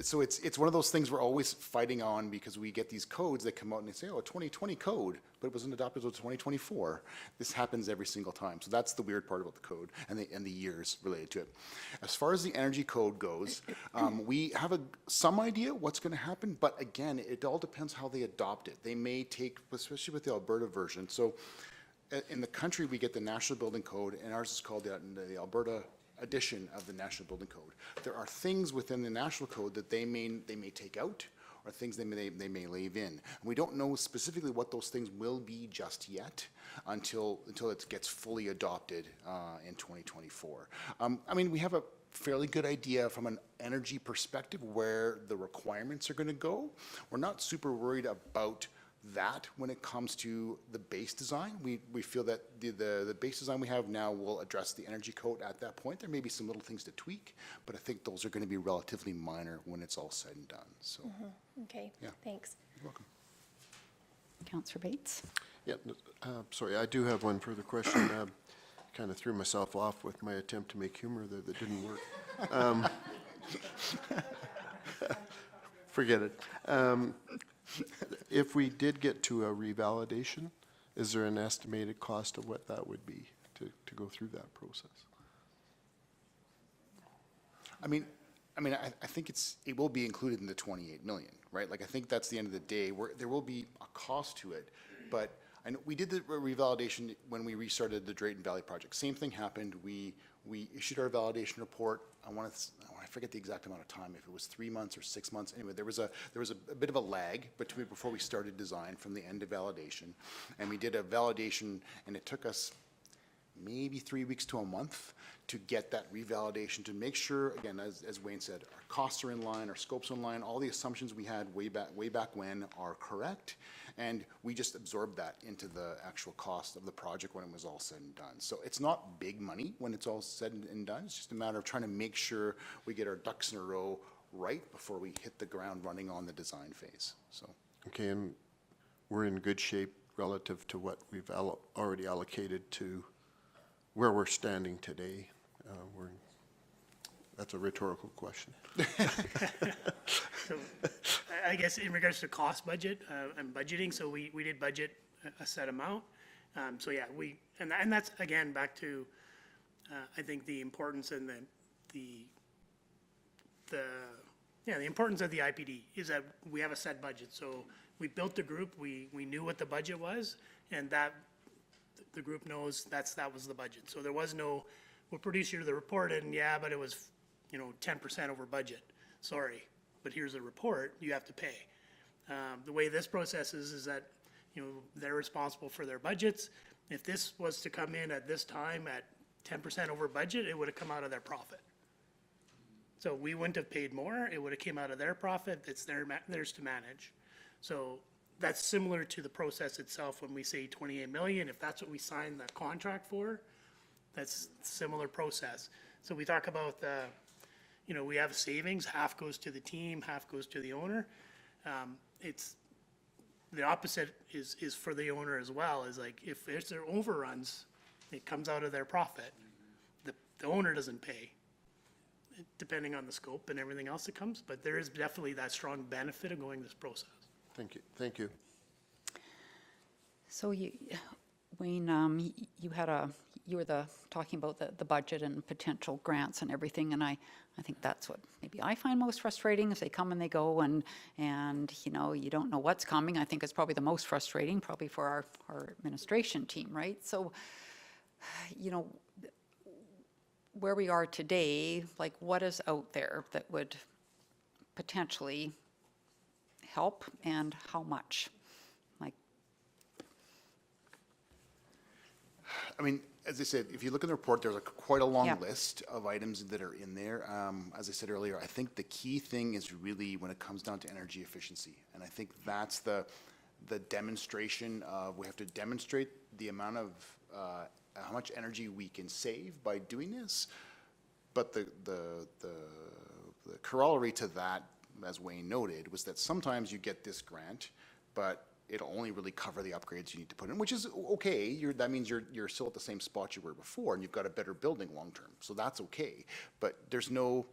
so it's one of those things we're always fighting on, because we get these codes that come out and they say, oh, a 2020 code, but it wasn't adopted until 2024. This happens every single time. So that's the weird part about the code and the years related to it. As far as the energy code goes, we have some idea what's going to happen, but again, it all depends how they adopt it. They may take, especially with the Alberta version. So in the country, we get the National Building Code, and ours is called the Alberta edition of the National Building Code. There are things within the National Code that they may take out, or things they may leave in. And we don't know specifically what those things will be just yet until it gets fully adopted in 2024. I mean, we have a fairly good idea from an energy perspective where the requirements are going to go. We're not super worried about that when it comes to the base design. We feel that the base design we have now will address the energy code at that point. There may be some little things to tweak, but I think those are going to be relatively minor when it's all said and done. So, Okay, yeah. thanks. You're welcome. Councillor Bates. Yeah, sorry, I do have one further question. Kind of threw myself off with my attempt to make humor there that didn't work. Forget it. If we did get to a revalidation, is there an estimated cost of what that would be to go through that process? I mean, I think it will be included in the 28 million, right? Like, I think that's the end of the day, where there will be a cost to it. But I know we did the revalidation when we restarted the Drayton Valley project. Same thing happened. We issued our validation report. I forget the exact amount of time, if it was 3 months or 6 months. Anyway, there was a bit of a lag before we started design from the end of validation. And we did a validation, and it took us maybe 3 weeks to a month to get that revalidation, to make sure, again, as Wayne said, our costs are in line, our scopes are in line, all the assumptions we had way back when are correct, and we just absorbed that into the actual cost of the project when it was all said and done. So it's not big money when it's all said and done. It's just a matter of trying to make sure we get our ducks in a row right before we hit the ground running on the design phase. So. Okay, and we're in good shape relative to what we've already allocated to where we're standing today. That's a rhetorical question. So I guess in regards to cost budget and budgeting, so we did budget a set amount. So yeah, and that's again back to I think the importance and the importance of the IPD is that we have a set budget. So we built the group, we knew what the budget was, and that the group knows that was the budget. So there was no, we'll produce you the report and yeah, but it was, 10% over budget. Sorry, but here's a report, you have to pay. The way this process is that, they're responsible for their budgets. If this was to come in at this time at 10% over budget, it would have come out of their profit. So we wouldn't have paid more, it would have came out of their profit, it's theirs to manage. So that's similar to the process itself when we say 28 million, if that's what we signed the contract for, that's similar process. So we talk about we have savings, half goes to the team, half goes to the owner. It's, the opposite is for the owner as well, is like if there's their overruns, it comes out of their profit. The owner doesn't pay, depending on the scope and everything else that comes, but there is definitely that strong benefit of going this process. Thank you. Thank you. So Wayne, you were talking about the budget and potential grants and everything, and I think that's what maybe I find most frustrating, is they come and they go and you don't know what's coming. I think it's probably the most frustrating, probably for our administration team, right? So, where we are today, like what is out there that would potentially help and how much? I mean, as I said, if you look in the report, there's quite a long Yeah. list of items that are in there. As I said earlier, I think the key thing is really when it comes down to energy efficiency. And I think that's the demonstration of, we have to demonstrate the amount of how much energy we can save by doing this. But the corollary to that, as Wayne noted, was that sometimes you get this grant, but it'll only really cover the upgrades you need to put in, which is okay. That means you're still at the same spot you were before, and you've got a better building long term. So that's okay. But there's no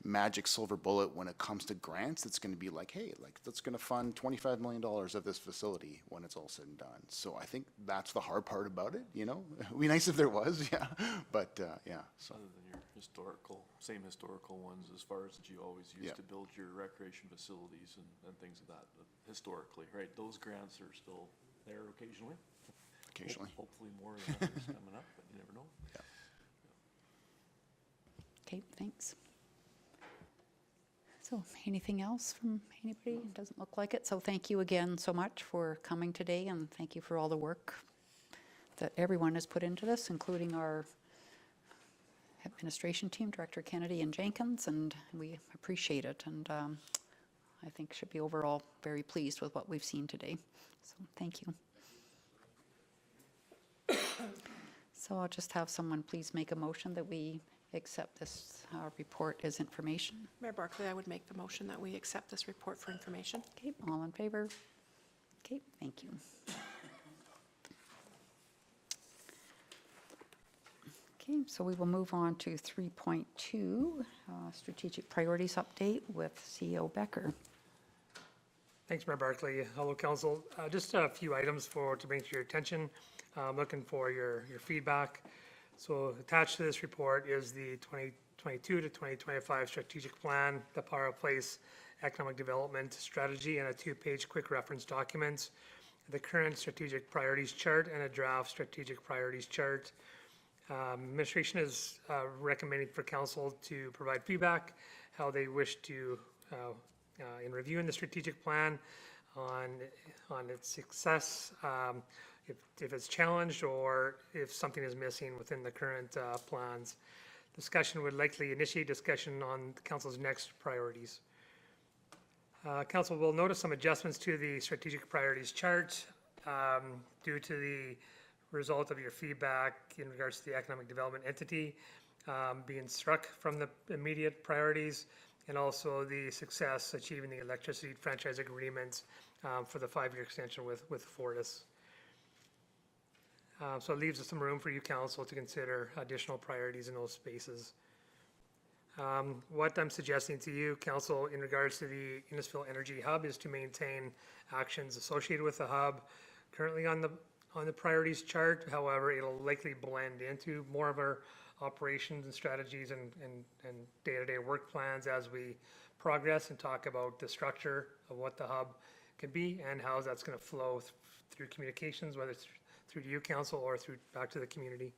magic silver bullet when it comes to grants that's going to be like, hey, that's going to fund $25 million of this facility when it's all said and done. So I think that's the hard part about it. It'd be nice if there was, yeah. But yeah. So. Other than your same historical ones, as far as that you always used to build your recreation facilities and things of that, historically, right? Those grants are still there occasionally. Occasionally. Hopefully more than others coming up, but you never know. Yeah. Okay, thanks. So anything else from anybody? It doesn't look like it. So thank you again so much for coming today, and thank you for all the work that everyone has put into this, including our administration team, Director Kennedy and Jenkins, and we appreciate it. And I think should be overall very pleased with what we've seen today. So thank you. So I'll just have someone please make a motion that we accept this report as information. Mayor Barclay, I would make the motion that we accept this report for information. Okay, all in favor? Okay, thank you. Okay, so we will move on to 3.2, strategic priorities update with CEO Becker. Thanks, Mayor Barclay. Hello, Council. Just a few items to bring to your attention. I'm looking for your feedback. So attached to this report is the 2022 to 2025 strategic plan, the Power Place economic development strategy, and a 2-page quick reference document, the current strategic priorities chart, and a draft strategic priorities chart. Administration is recommending for Council to provide feedback, how they wish to, in reviewing the strategic plan on its success, if it's challenged or if something is missing within the current plans. Discussion would likely initiate discussion on the council's next priorities. Council will notice some adjustments to the strategic priorities chart due to the result of your feedback in regards to the economic development entity being struck from the immediate priorities, and also the success achieving the electricity franchise agreements for the 5-year extension with Fortis. So it leaves us some room for you, council, to consider additional priorities in those spaces. What I'm suggesting to you, council, in regards to the Innisfil Energy Hub is to maintain actions associated with the hub currently on the priorities chart. However, it'll likely blend into more of our operations and strategies and day-to-day work plans as we progress and talk about the structure of what the hub can be and how that's going to flow through communications, whether it's through to you, council, or through back to the community.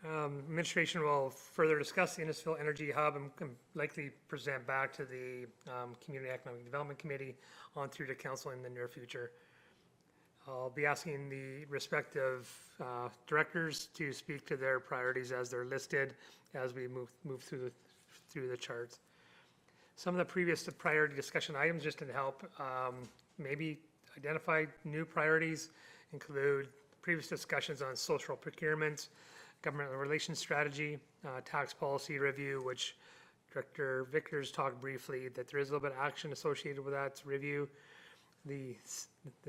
Administration will further discuss the Innisfil Energy Hub and likely present back to the Community Economic Development Committee on through to council in the near future. I'll be asking the respective directors to speak to their priorities as they're listed as we move through the charts. Some of the previous priority discussion items, just to help maybe identify new priorities, include previous discussions on social procurement, government relations strategy, tax policy review, which Director Vickers talked briefly that there is a little bit of action associated with that review, the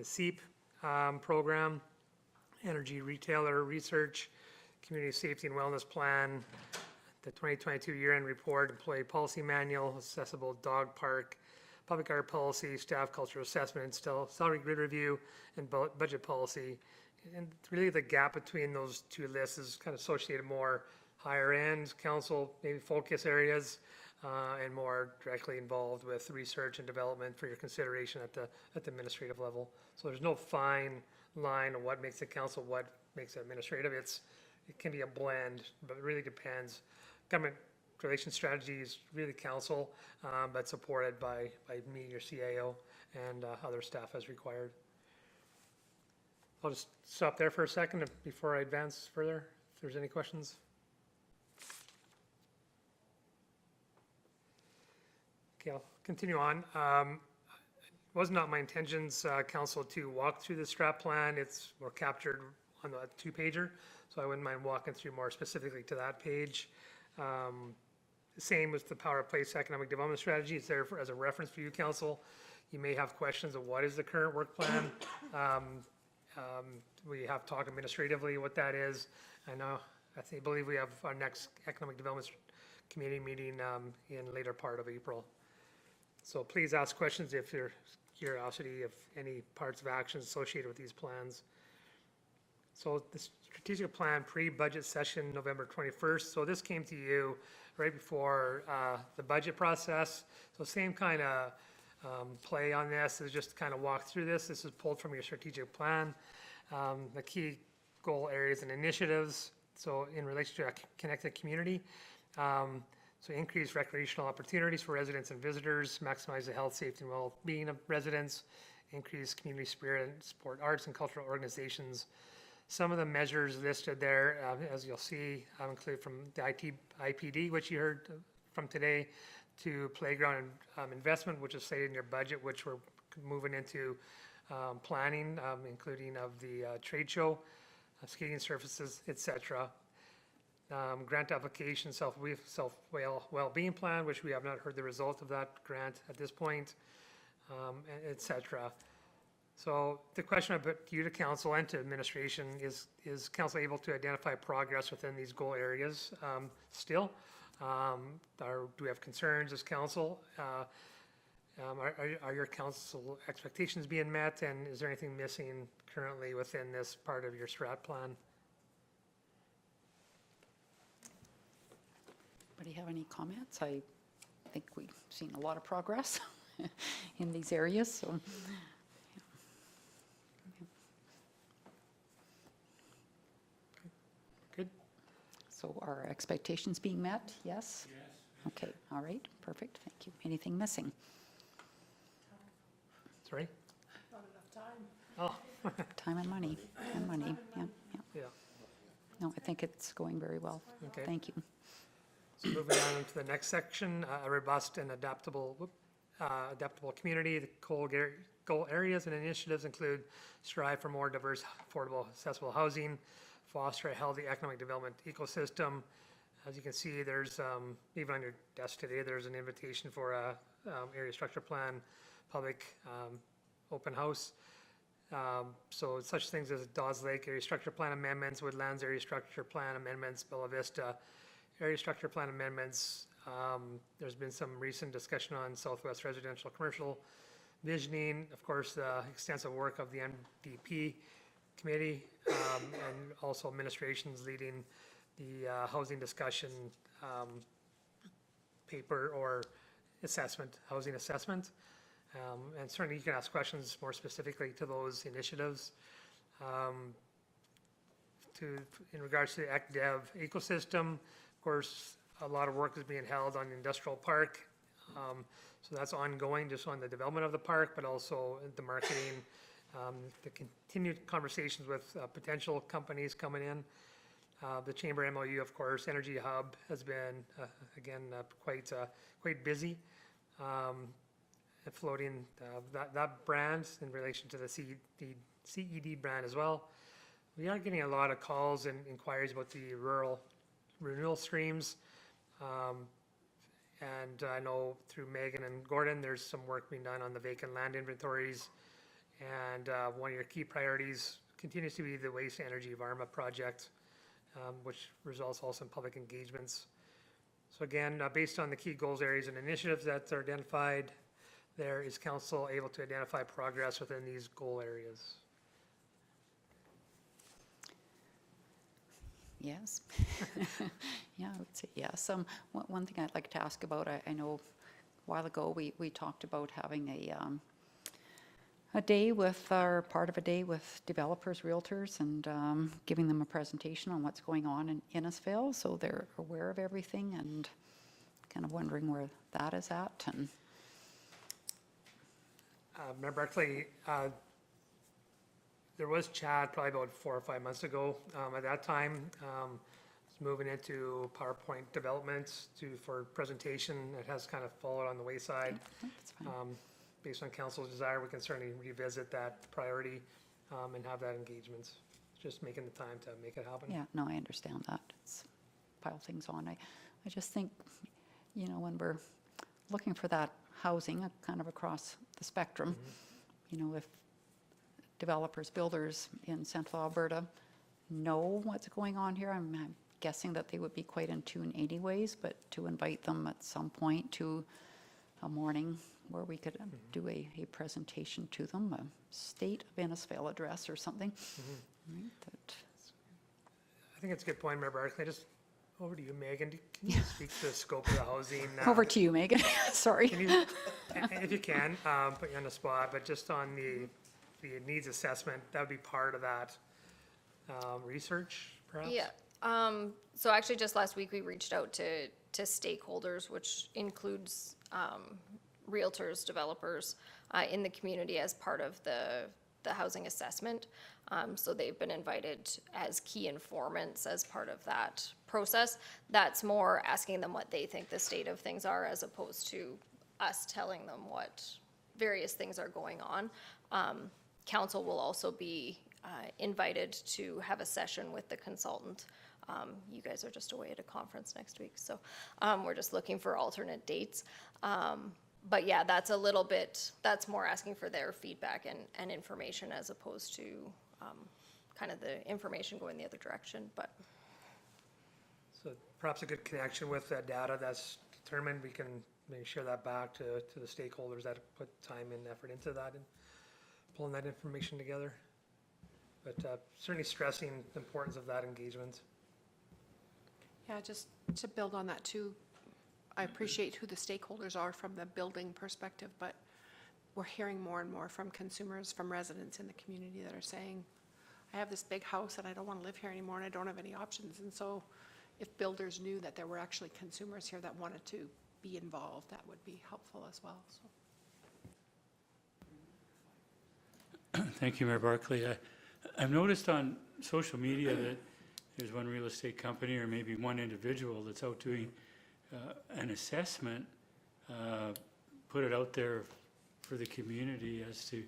SEEP program, energy retailer research, community safety and wellness plan, the 2022 year-end report, employee policy manual, accessible dog park, public art policy, staff culture assessment, salary grid review, and budget policy. And really the gap between those two lists is kind of associated more higher end council, maybe focus areas, and more directly involved with research and development for your consideration at the administrative level. So there's no fine line of what makes a council, what makes it administrative. It can be a blend, but it really depends. Government relations strategy is really council, but supported by me, your CAO, and other staff as required. I'll just stop there for a second before I advance further, if there's any questions. Okay, I'll continue on. It was not my intentions, council, to walk through the strat plan. It's more captured on the 2-pager, so I wouldn't mind walking through more specifically to that page. Same with the Power of Place Economic Development Strategy. It's there as a reference for you, council. You may have questions of what is the current work plan. We have talked administratively what that is. I believe we have our next Economic Development Committee meeting in later part of April. So please ask questions if there's curiosity of any parts of action associated with these plans. So the strategic plan pre-budget session, November 21st. So this came to you right before the budget process. So same kind of play on this is just kind of walk through this. This is pulled from your strategic plan. The key goal areas and initiatives. So in relation to a connected community, so increase recreational opportunities for residents and visitors, maximize the health, safety, and well-being of residents, increase community spirit and support arts and cultural organizations. Some of the measures listed there, as you'll see, include from the IPD, which you heard from today, to playground investment, which is stated in your budget, which we're moving into planning, including of the trade show, skating surfaces, etc. Grant application, self-well-being plan, which we have not heard the result of that grant at this point, etc. So the question about you to council and to administration is council able to identify progress within these goal areas still? Do we have concerns as council? Are your council expectations being met, and is there anything missing currently within this part of your strat plan? Anybody have any comments? I think we've seen a lot of progress in these areas, so. Good. So are expectations being met? Yes? Yes. Okay, all right, perfect, thank you. Anything missing? Sorry? Oh, Time and money, yeah, yeah. yeah. No, I think it's going very well. Okay. Thank you. So moving on to the next section, a robust and adaptable community. The goal areas and initiatives include strive for more diverse, affordable, accessible housing, foster a healthy economic development ecosystem. As you can see, there's, even on your desk today, there's an invitation for a area structure plan, public open house. So such things as Dawes Lake Area Structure Plan Amendments, Woodlands Area Structure Plan Amendments, Bella Vista Area Structure Plan Amendments. There's been some recent discussion on Southwest Residential Commercial Visioning, of course, the extensive work of the MDP Committee, and also administrations leading the housing discussion paper or assessment, housing assessment. And certainly you can ask questions more specifically to those initiatives. In regards to the ECDEV ecosystem, of course, a lot of work is being held on the industrial park. So that's ongoing just on the development of the park, but also the marketing, the continued conversations with potential companies coming in. The Chamber MOU, of course, Energy Hub has been, again, quite busy. Floating that brand in relation to the CED brand as well. We are getting a lot of calls and inquiries about the rural renewal streams. And I know through Megan and Gordon, there's some work being done on the vacant land inventories. And one of your key priorities continues to be the Waste Energy Varma project, which results also in public engagements. So again, based on the key goals, areas, and initiatives that are identified, there is council able to identify progress within these goal areas. Yes. Yeah, I would say yes. One thing I'd like to ask about, I know a while ago we talked about having a day with, or part of a day with developers, realtors, and giving them a presentation on what's going on in Innisfail, so they're aware of everything, and kind of wondering where that is at. And Mayor Barclay, there was chat probably about 4 or 5 months ago. At that time, was moving into PowerPoint development for presentation. It has kind of fallen on the wayside. that's fine. Based on council's desire, we can certainly revisit that priority and have that engagement. Just making the time to make it happen. Yeah, no, I understand that. It's pile things on. I just think, you know, when we're looking for that housing kind of across the spectrum, you know, if developers, builders in central Alberta know what's going on here, I'm guessing that they would be quite in tune anyways, but to invite them at some point to a morning where we could do a presentation to them, a state of Innisfail address or something. Right, that, I think it's a good point, Mayor Barclay. Just over to you, Megan. Can you speak to the scope of the housing? over to you, Megan. Sorry. Can you, if you can, put you on the spot, but just on the needs assessment, that would be part of that research, perhaps? Yeah. So actually, just last week, we reached out to stakeholders, which includes realtors, developers in the community as part of the housing assessment. So they've been invited as key informants as part of that process. That's more asking them what they think the state of things are, as opposed to us telling them what various things are going on. Council will also be invited to have a session with the consultant. You guys are just away at a conference next week, so we're just looking for alternate dates. But yeah, that's a little bit, that's more asking for their feedback and information, as opposed to kind of the information going the other direction. But So perhaps a good connection with that data that's determined, we can maybe share that back to the stakeholders that put time and effort into that and pulling that information together. But certainly stressing the importance of that engagement. Yeah, just to build on that too, I appreciate who the stakeholders are from the building perspective, but we're hearing more and more from consumers, from residents in the community that are saying, I have this big house and I don't want to live here anymore and I don't have any options. And so if builders knew that there were actually consumers here that wanted to be involved, that would be helpful as well. So. Thank you, Mayor Barclay. I've noticed on social media that there's one real estate company or maybe one individual that's out doing an assessment, put it out there for the community as to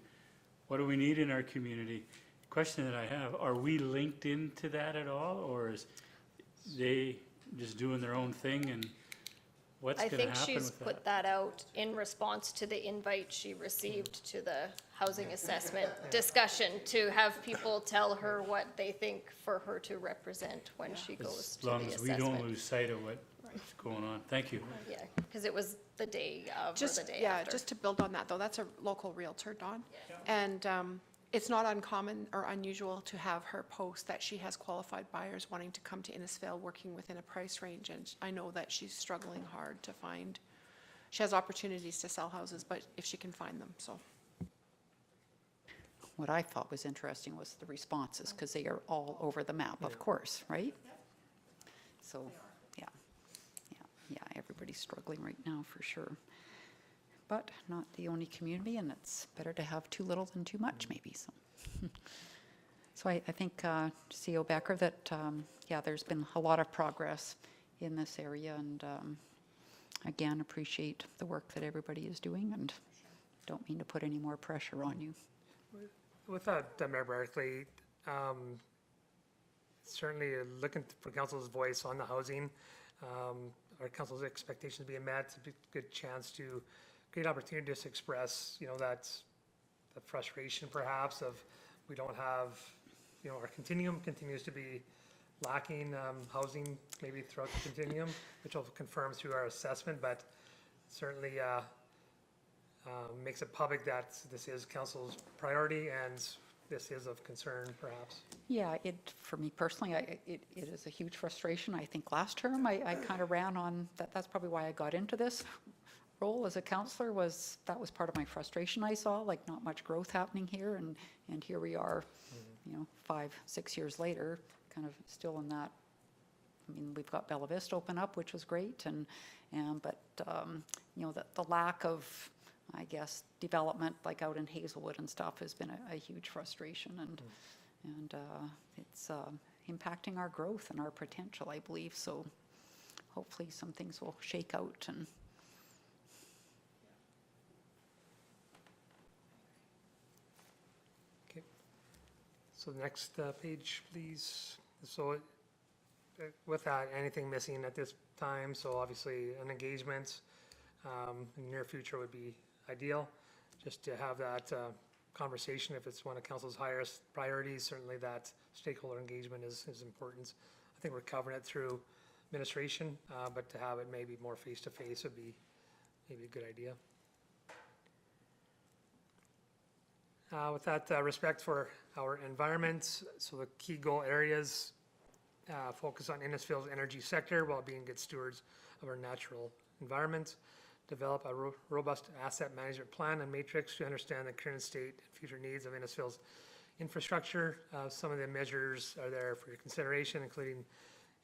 what do we need in our community. Question that I have, are we linked into that at all, or is they just doing their own thing, and what's I going to think happen she's with that? put that out in response to the invite she received to the housing assessment discussion, to have people tell her what they think for her to represent when she goes As to the long as we don't assessment. lose sight of what's going on. Thank you. Yeah, because it was the day of or Just, the day yeah, after. just to build on that, though, that's a local Realtor, Dawn. And it's not uncommon or unusual to have her post that she has qualified buyers wanting to come to Innisfail, working within a price range. And I know that she's struggling hard to find, she has opportunities to sell houses, but if she can find them, so. What I thought was interesting was the responses, because they are all over the map, of course, right? So, yeah, everybody's struggling right now, for sure. But not the only community, and it's better to have too little than too much, maybe, so. So I think, CO Becker, that, yeah, there's been a lot of progress in this area, and again, appreciate the work that everybody is doing, and don't mean to put any more pressure on you. With that, Mayor Barclay, certainly looking for council's voice on the housing. Our council's expectations being met, it's a good chance to, great opportunity to express, that's the frustration perhaps of we don't have, our continuum continues to be lacking housing maybe throughout the continuum, which will confirm through our assessment, but certainly makes it public that this is council's priority and this is of concern perhaps. Yeah, for me personally, it is a huge frustration. I think last term I kind of ran on, that's probably why I got into this role as a councillor, that was part of my frustration I saw, like not much growth happening here, and here we are, 5-6 years later, kind of still in that. I mean, we've got Bella Vista open up, which was great, but the lack of, I guess, development like out in Hazelwood and stuff has been a huge frustration, and it's impacting our growth and our potential, I believe. So hopefully some things will shake out. And Okay. So the next page, please. So with that, anything missing at this time? So obviously an engagement in the near future would be ideal, just to have that conversation. If it's one of council's highest priorities, certainly that stakeholder engagement is important. I think we're covering it through administration, but to have it maybe more face-to-face would be maybe a good idea. With that, respect for our environment. So the key goal areas focus on Innisfail's energy sector while being good stewards of our natural environment. Develop a robust asset management plan and matrix to understand the current state and future needs of Innisfail's infrastructure. Some of the measures are there for your consideration, including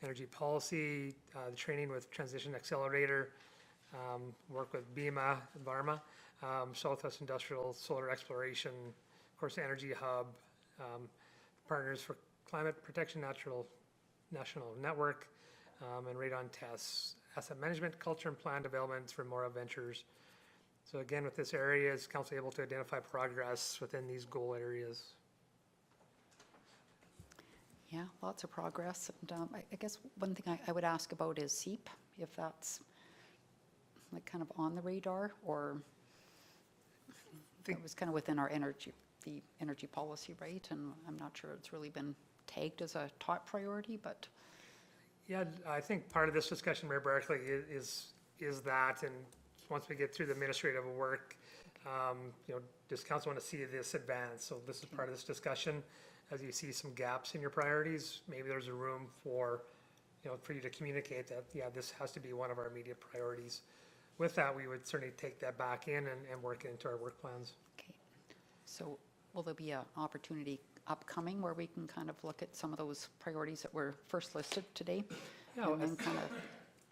energy policy, the training with Transition Accelerator, work with BEMA, Envarma, Southwest Industrial Solar Exploration, of course, Energy Hub, Partners for Climate Protection National Network, and radon tests. Asset management, culture, and plan development for more ventures. So again, with this area, is council able to identify progress within these goal areas? yeah, lots of progress. And I guess one thing I would ask about is SEEP, if that's like kind of on the radar, or it was kind of within our the energy policy, right? And I'm not sure it's really been tagged as a top priority, but. Yeah, I think part of this discussion, Mayor Barclay, is that, and once we get through the administrative work, does council want to see this advance? So this is part of this discussion. As you see some gaps in your priorities, maybe there's a room for, for you to communicate that, yeah, this has to be one of our immediate priorities. With that, we would certainly take that back in and work it into our work plans. Okay. So will there be an opportunity upcoming where we can kind of look at some of those priorities that were first listed today? Yeah, And then kind of,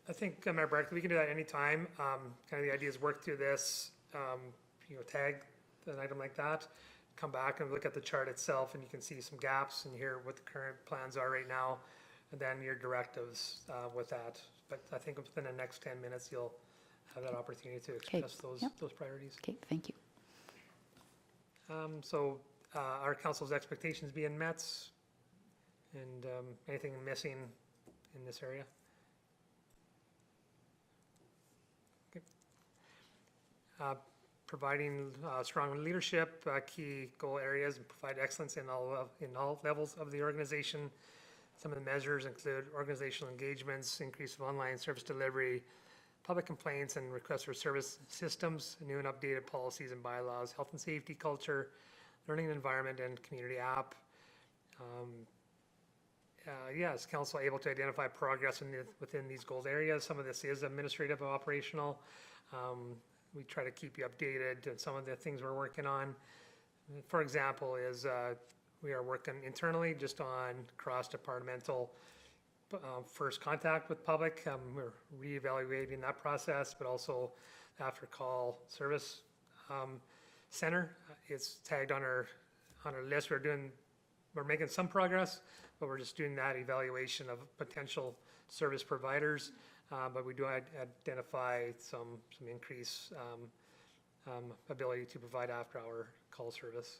I think, Mayor Barclay, we can do that anytime. Kind of the idea is work through this, tag an item like that, come back and look at the chart itself, and you can see some gaps and hear what the current plans are right now, and then your directives with that. But I think within the next 10 minutes, you'll have that opportunity to express those priorities. Okay, thank you. So our council's expectations being met, and anything missing in this area? Okay. Providing strong leadership, key goal areas, and provide excellence in all levels of the organization. Some of the measures include organizational engagements, increase of online service delivery, public complaints and requests for service systems, new and updated policies and bylaws, health and safety culture, learning environment, and community app. Is council able to identify progress within these goals areas? Some of this is administrative or operational. We try to keep you updated on some of the things we're working on. For example, is we are working internally just on cross-departmental first contact with public. We're reevaluating that process, but also after call service center. It's tagged on our list. We're making some progress, but we're just doing that evaluation of potential service providers. But we do identify some increased ability to provide after-hour call service.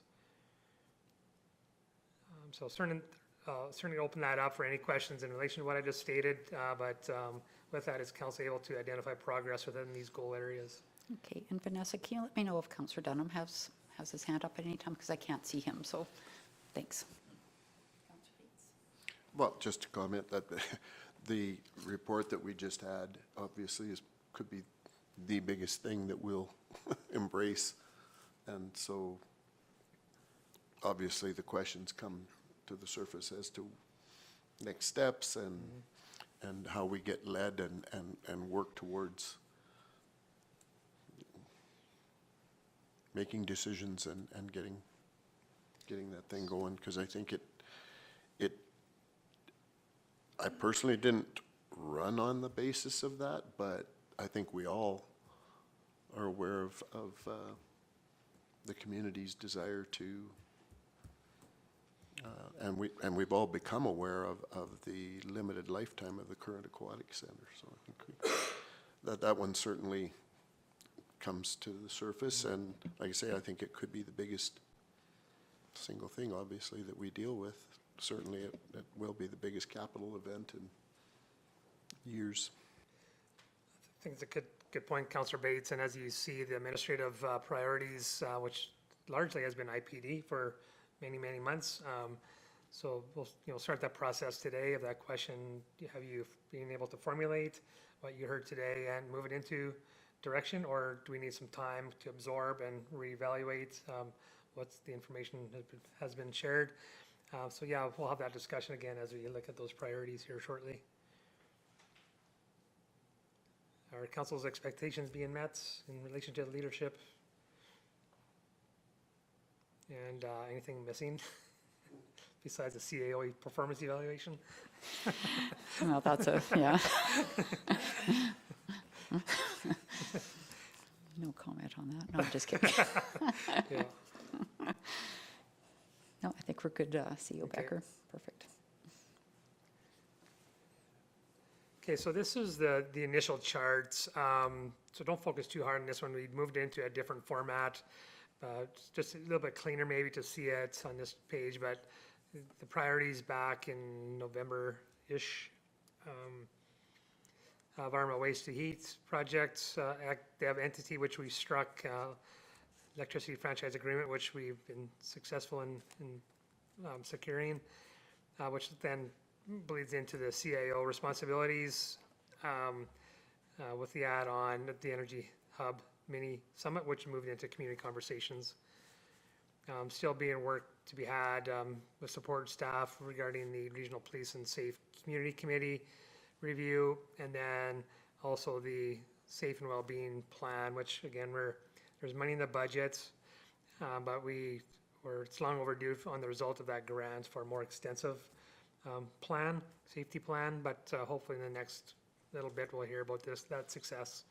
So certainly open that up for any questions in relation to what I just stated. But with that, is council able to identify progress within these goal areas? Okay, and Vanessa, can you let me know if Councillor Dunham has his hand up at any time, because I can't see him, so thanks. Well, just to comment that the report that we just had obviously could be the biggest thing that we'll embrace. And so obviously the questions come to the surface as to next steps and how we get led and work towards making decisions and getting that thing going, because I think I personally didn't run on the basis of that, but I think we all are aware of the community's desire to, and we've all become aware of the limited lifetime of the current aquatic center. So I think that one certainly comes to the surface, and like I say, I think it could be the biggest single thing, obviously, that we deal with. Certainly it will be the biggest capital event in years. I think it's a good point, Councillor Bates. And as you see, the administrative priorities, which largely has been IPD for many, many months. So we'll start that process today of that question. Have you been able to formulate what you heard today and move it into direction, or do we need some time to absorb and reevaluate what's the information that has been shared? So yeah, we'll have that discussion again as we look at those priorities here shortly. Are council's expectations being met in relation to the leadership? And anything missing besides the CAO performance evaluation? Well, that's yeah. No comment on that. No, I'm just kidding. Yeah. No, I think we're good, CEO Okay. Becker. Perfect. Okay, so this is the initial charts. So don't focus too hard on this one. We moved into a different format. Just a little bit cleaner maybe to see it on this page, but the priorities back in November-ish. Environmental waste to heat projects, they have entity which we struck, electricity franchise agreement, which we've been successful in securing, which then bleeds into the CAO responsibilities with the add-on the Energy Hub Mini Summit, which moved into community conversations. Still being work to be had with support staff regarding the Regional Police and Safe Community Committee review, and then also the Safe and Wellbeing Plan, which again, there's money in the budget, but it's long overdue on the result of that grant for a more extensive safety plan, but hopefully in the next little bit we'll hear about that success.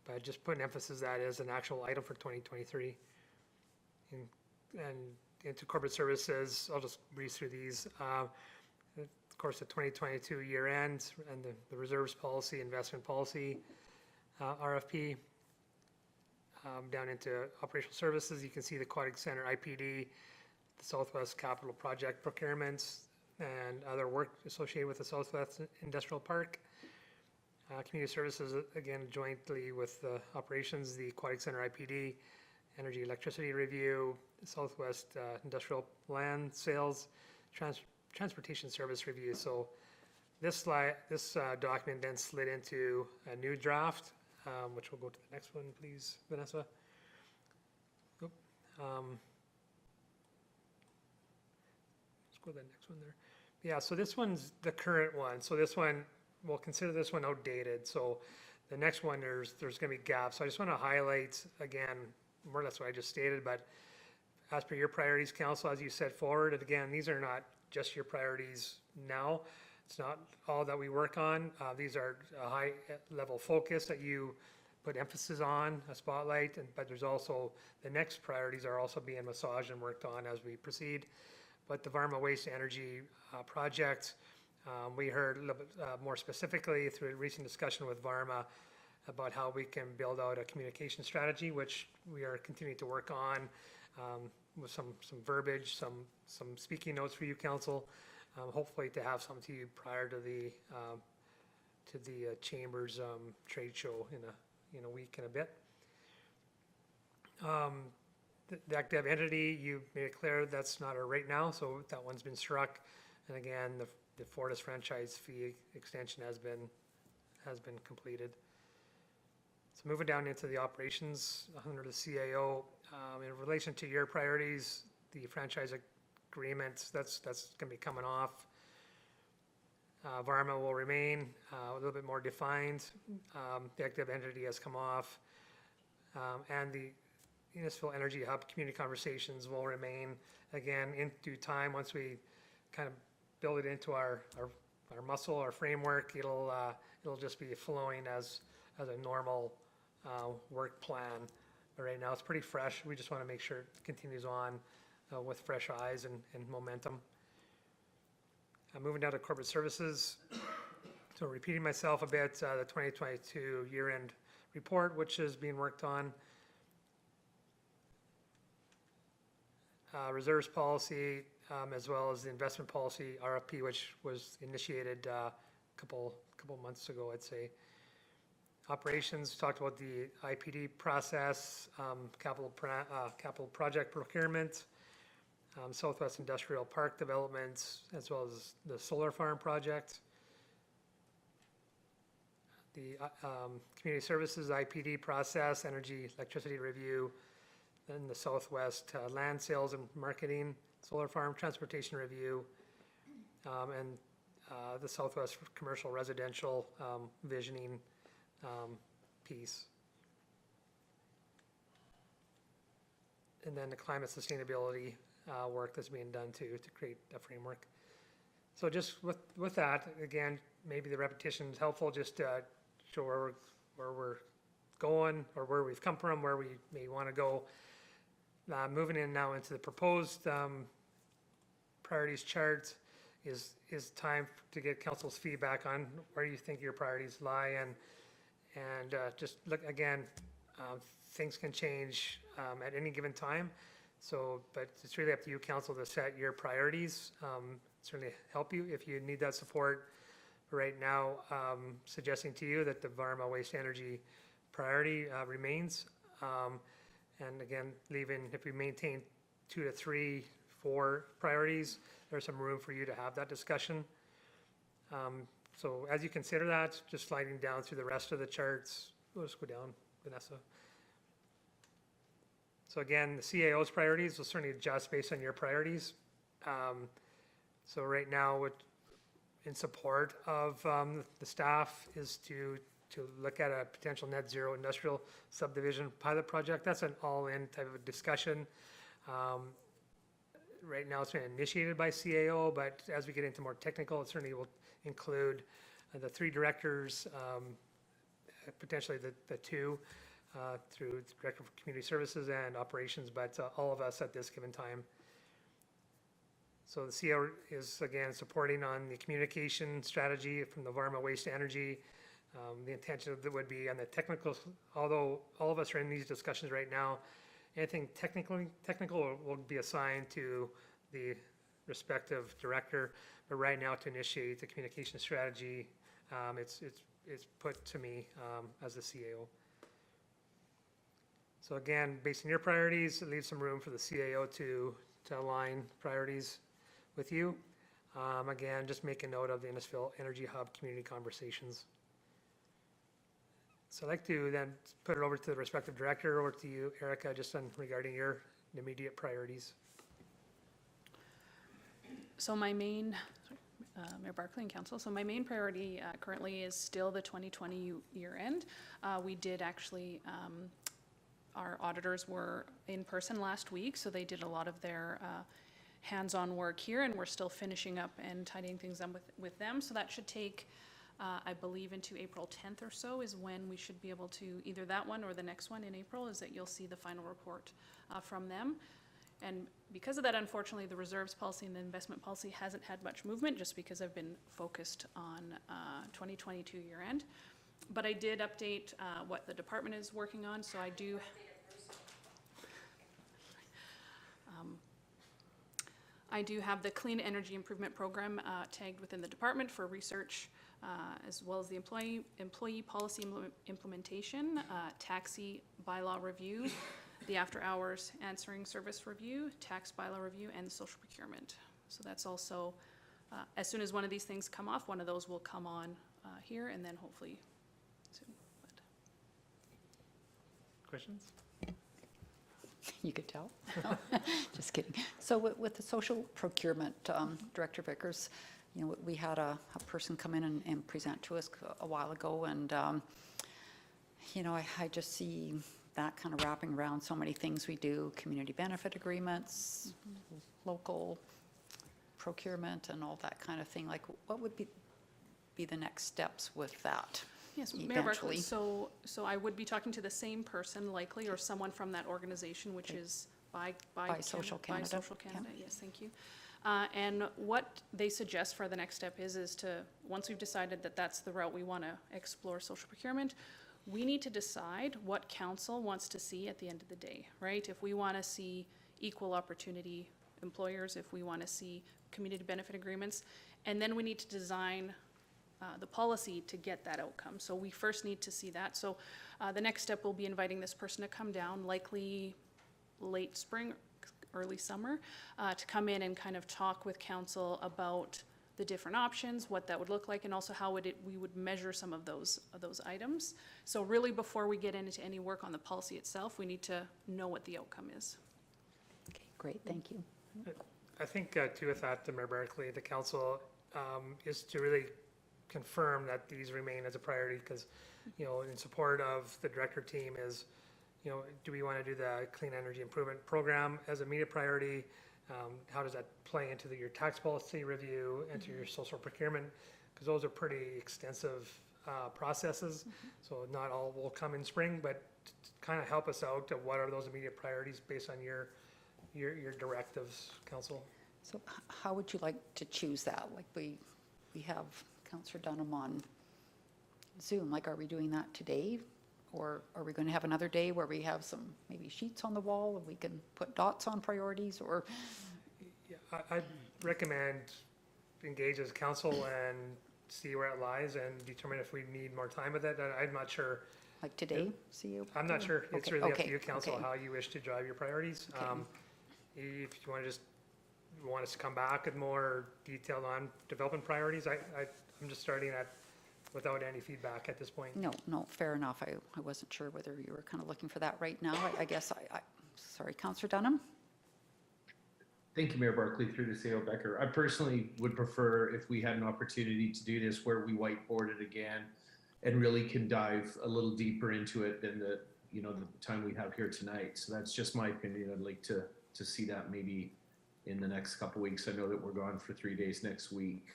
But just put an emphasis that is an actual item for 2023. And into corporate services, I'll just breeze through these. Of course, the 2022 year end and the reserves policy, investment policy, RFP. Down into operational services, you can see the Aquatic Center IPD, the Southwest Capital Project procurements, and other work associated with the Southwest Industrial Park. Community services, again, jointly with the operations, the Aquatic Center IPD, energy electricity review, Southwest Industrial Land Sales, Transportation Service Review. So this document then slid into a new draft, which we'll go to the next one, please, Vanessa. Oop, let's go to the next one there. Yeah, so this one's the current one. So this one, we'll consider this one outdated. So the next one, there's going to be gaps. So I just want to highlight, again, more or less what I just stated, but as per your priorities, Council, as you set forward, and again, these are not just your priorities now. It's not all that we work on. These are a high-level focus that you put emphasis on, a spotlight, but there's also, the next priorities are also being massaged and worked on as we proceed. But the Varma Waste Energy project, we heard a little bit more specifically through a recent discussion with Varma about how we can build out a communication strategy, which we are continuing to work on with some verbiage, some speaking notes for you, Council. Hopefully to have some to you prior to the Chamber's trade show in a week and a bit. The active entity, you made it clear that's not a right now, so that one's been struck. And again, the Fortis franchise fee extension has been completed. So moving down into the operations under the CAO, in relation to your priorities, the franchise agreement, that's going to be coming off. Varma will remain a little bit more defined. The active entity has come off, and the Innisfil Energy Hub community conversations will remain, again, in due time. Once we kind of build it into our muscle, our framework, it'll just be flowing as a normal work plan. But right now it's pretty fresh. We just want to make sure it continues on with fresh eyes and momentum. Moving down to corporate services. So repeating myself a bit, the 2022 year-end report, which is being worked on. Reserves policy, as well as the investment policy RFP, which was initiated a couple months ago, I'd say. Operations, talked about the IPD process, capital project procurement, Southwest Industrial Park developments, as well as the solar farm project. The community services IPD process, energy electricity review, then the Southwest land sales and marketing, solar farm transportation review, and the Southwest commercial residential visioning piece. And then the climate sustainability work that's being done to create a framework. So just with that, again, maybe the repetition is helpful, just to show where we're going or where we've come from, where we may want to go. Moving in now into the proposed priorities chart is time to get council's feedback on where you think your priorities lie, and just look again, things can change at any given time. So, but it's really up to you, council, to set your priorities. Certainly help you if you need that support. Right now, suggesting to you that the Varma Waste Energy priority remains. And again, leaving, if we maintain 2 to 3, 4 priorities, there's some room for you to have that discussion. So as you consider that, just sliding down through the rest of the charts, we'll just go down, Vanessa. So again, the CAO's priorities will certainly adjust based on your priorities. So right now, in support of the staff is to look at a potential net zero industrial subdivision pilot project. That's an all-in type of discussion. Right now it's been initiated by CAO, but as we get into more technical, it certainly will include the 3 directors, potentially the 2 through the Director of Community Services and Operations, but all of us at this given time. So the CAO is, again, supporting on the communication strategy from the environmental waste to energy. The intention that would be on the technical, although all of us are in these discussions right now, anything technical will be assigned to the respective director. But right now, to initiate the communication strategy, it's put to me as the CAO. So again, based on your priorities, it leaves some room for the CAO to align priorities with you. Again, just make a note of the Innisfil Energy Hub community conversations. So I'd like to then put it over to the respective director, over to you, Erica, just on regarding your immediate priorities. So my main, Mayor Barclay and Council, so my main priority currently is still the 2020 year end. We did actually, our auditors were in person last week, so they did a lot of their hands-on work here, and we're still finishing up and tidying things up with them. So that should take, I believe, into April 10th or so is when we should be able to, either that one or the next one in April, is that you'll see the final report from them. And because of that, unfortunately, the reserves policy and the investment policy hasn't had much movement, just because I've been focused on 2022 year end. But I did update what the department is working on, so I do. I do have the Clean Energy Improvement Program tagged within the department for research, as well as the employee policy implementation, taxi bylaw review, the after-hours answering service review, tax bylaw review, and social procurement. So that's also, as soon as one of these things come off, one of those will come on here, and then hopefully soon. But. Questions? You could tell. No, just kidding. So with the social procurement, Director Vickers, you know, we had a person come in and present to us a while ago, and you know, I just see that kind of wrapping around so many things we do: community benefit agreements, local procurement, and all that kind of thing. Like, what would be the next steps with that? Yes, Mayor Barclay, so I would be talking to the same person likely, or someone from that organization, which is by Social Canada. By Social Canada, yes, thank you. And what they suggest for the next step is to, once we've decided that that's the route we want to explore social procurement, we need to decide what council wants to see at the end of the day, right? If we want to see equal opportunity employers, if we want to see community benefit agreements, and then we need to design the policy to get that outcome. So we first need to see that. So the next step will be inviting this person to come down, likely late spring, early summer, to come in and kind of talk with council about the different options, what that would look like, and also how we would measure some of those items. So really, before we get into any work on the policy itself, we need to know what the outcome is. Okay, great, thank you. I think too, with that, Mayor Barclay, the council is to really confirm that these remain as a priority, because, you know, in support of the director team is, you know, do we want to do the Clean Energy Improvement Program as a immediate priority? How does that play into your tax policy review, into your social procurement? Because those are pretty extensive processes, so not all will come in spring, but to kind of help us out to what are those immediate priorities based on your directives, council. So how would you like to choose that? Like we have Councillor Dunham on Zoom. Like, are we doing that today? Or are we going to have another day where we have some maybe sheets on the wall and we can put dots on priorities? Or yeah, I'd recommend engage as council and see where it lies and determine if we need more time with it. I'm not sure. Like today, CEO? I'm not sure. It's Okay, really up to okay, you, council, okay. how you wish to drive your priorities. Okay. If you want to just want us to come back with more detailed on development priorities, I'm just starting at without any feedback at this point. No, fair enough. I wasn't sure whether you were kind of looking for that right now. I guess sorry, Councillor Dunham? Thank you, Mayor Barclay, through to CEO Becker. I personally would prefer if we had an opportunity to do this where we whiteboard it again and really can dive a little deeper into it than the time we have here tonight. So that's just my opinion. I'd like to see that maybe in the next couple of weeks. I know that we're gone for 3 days next week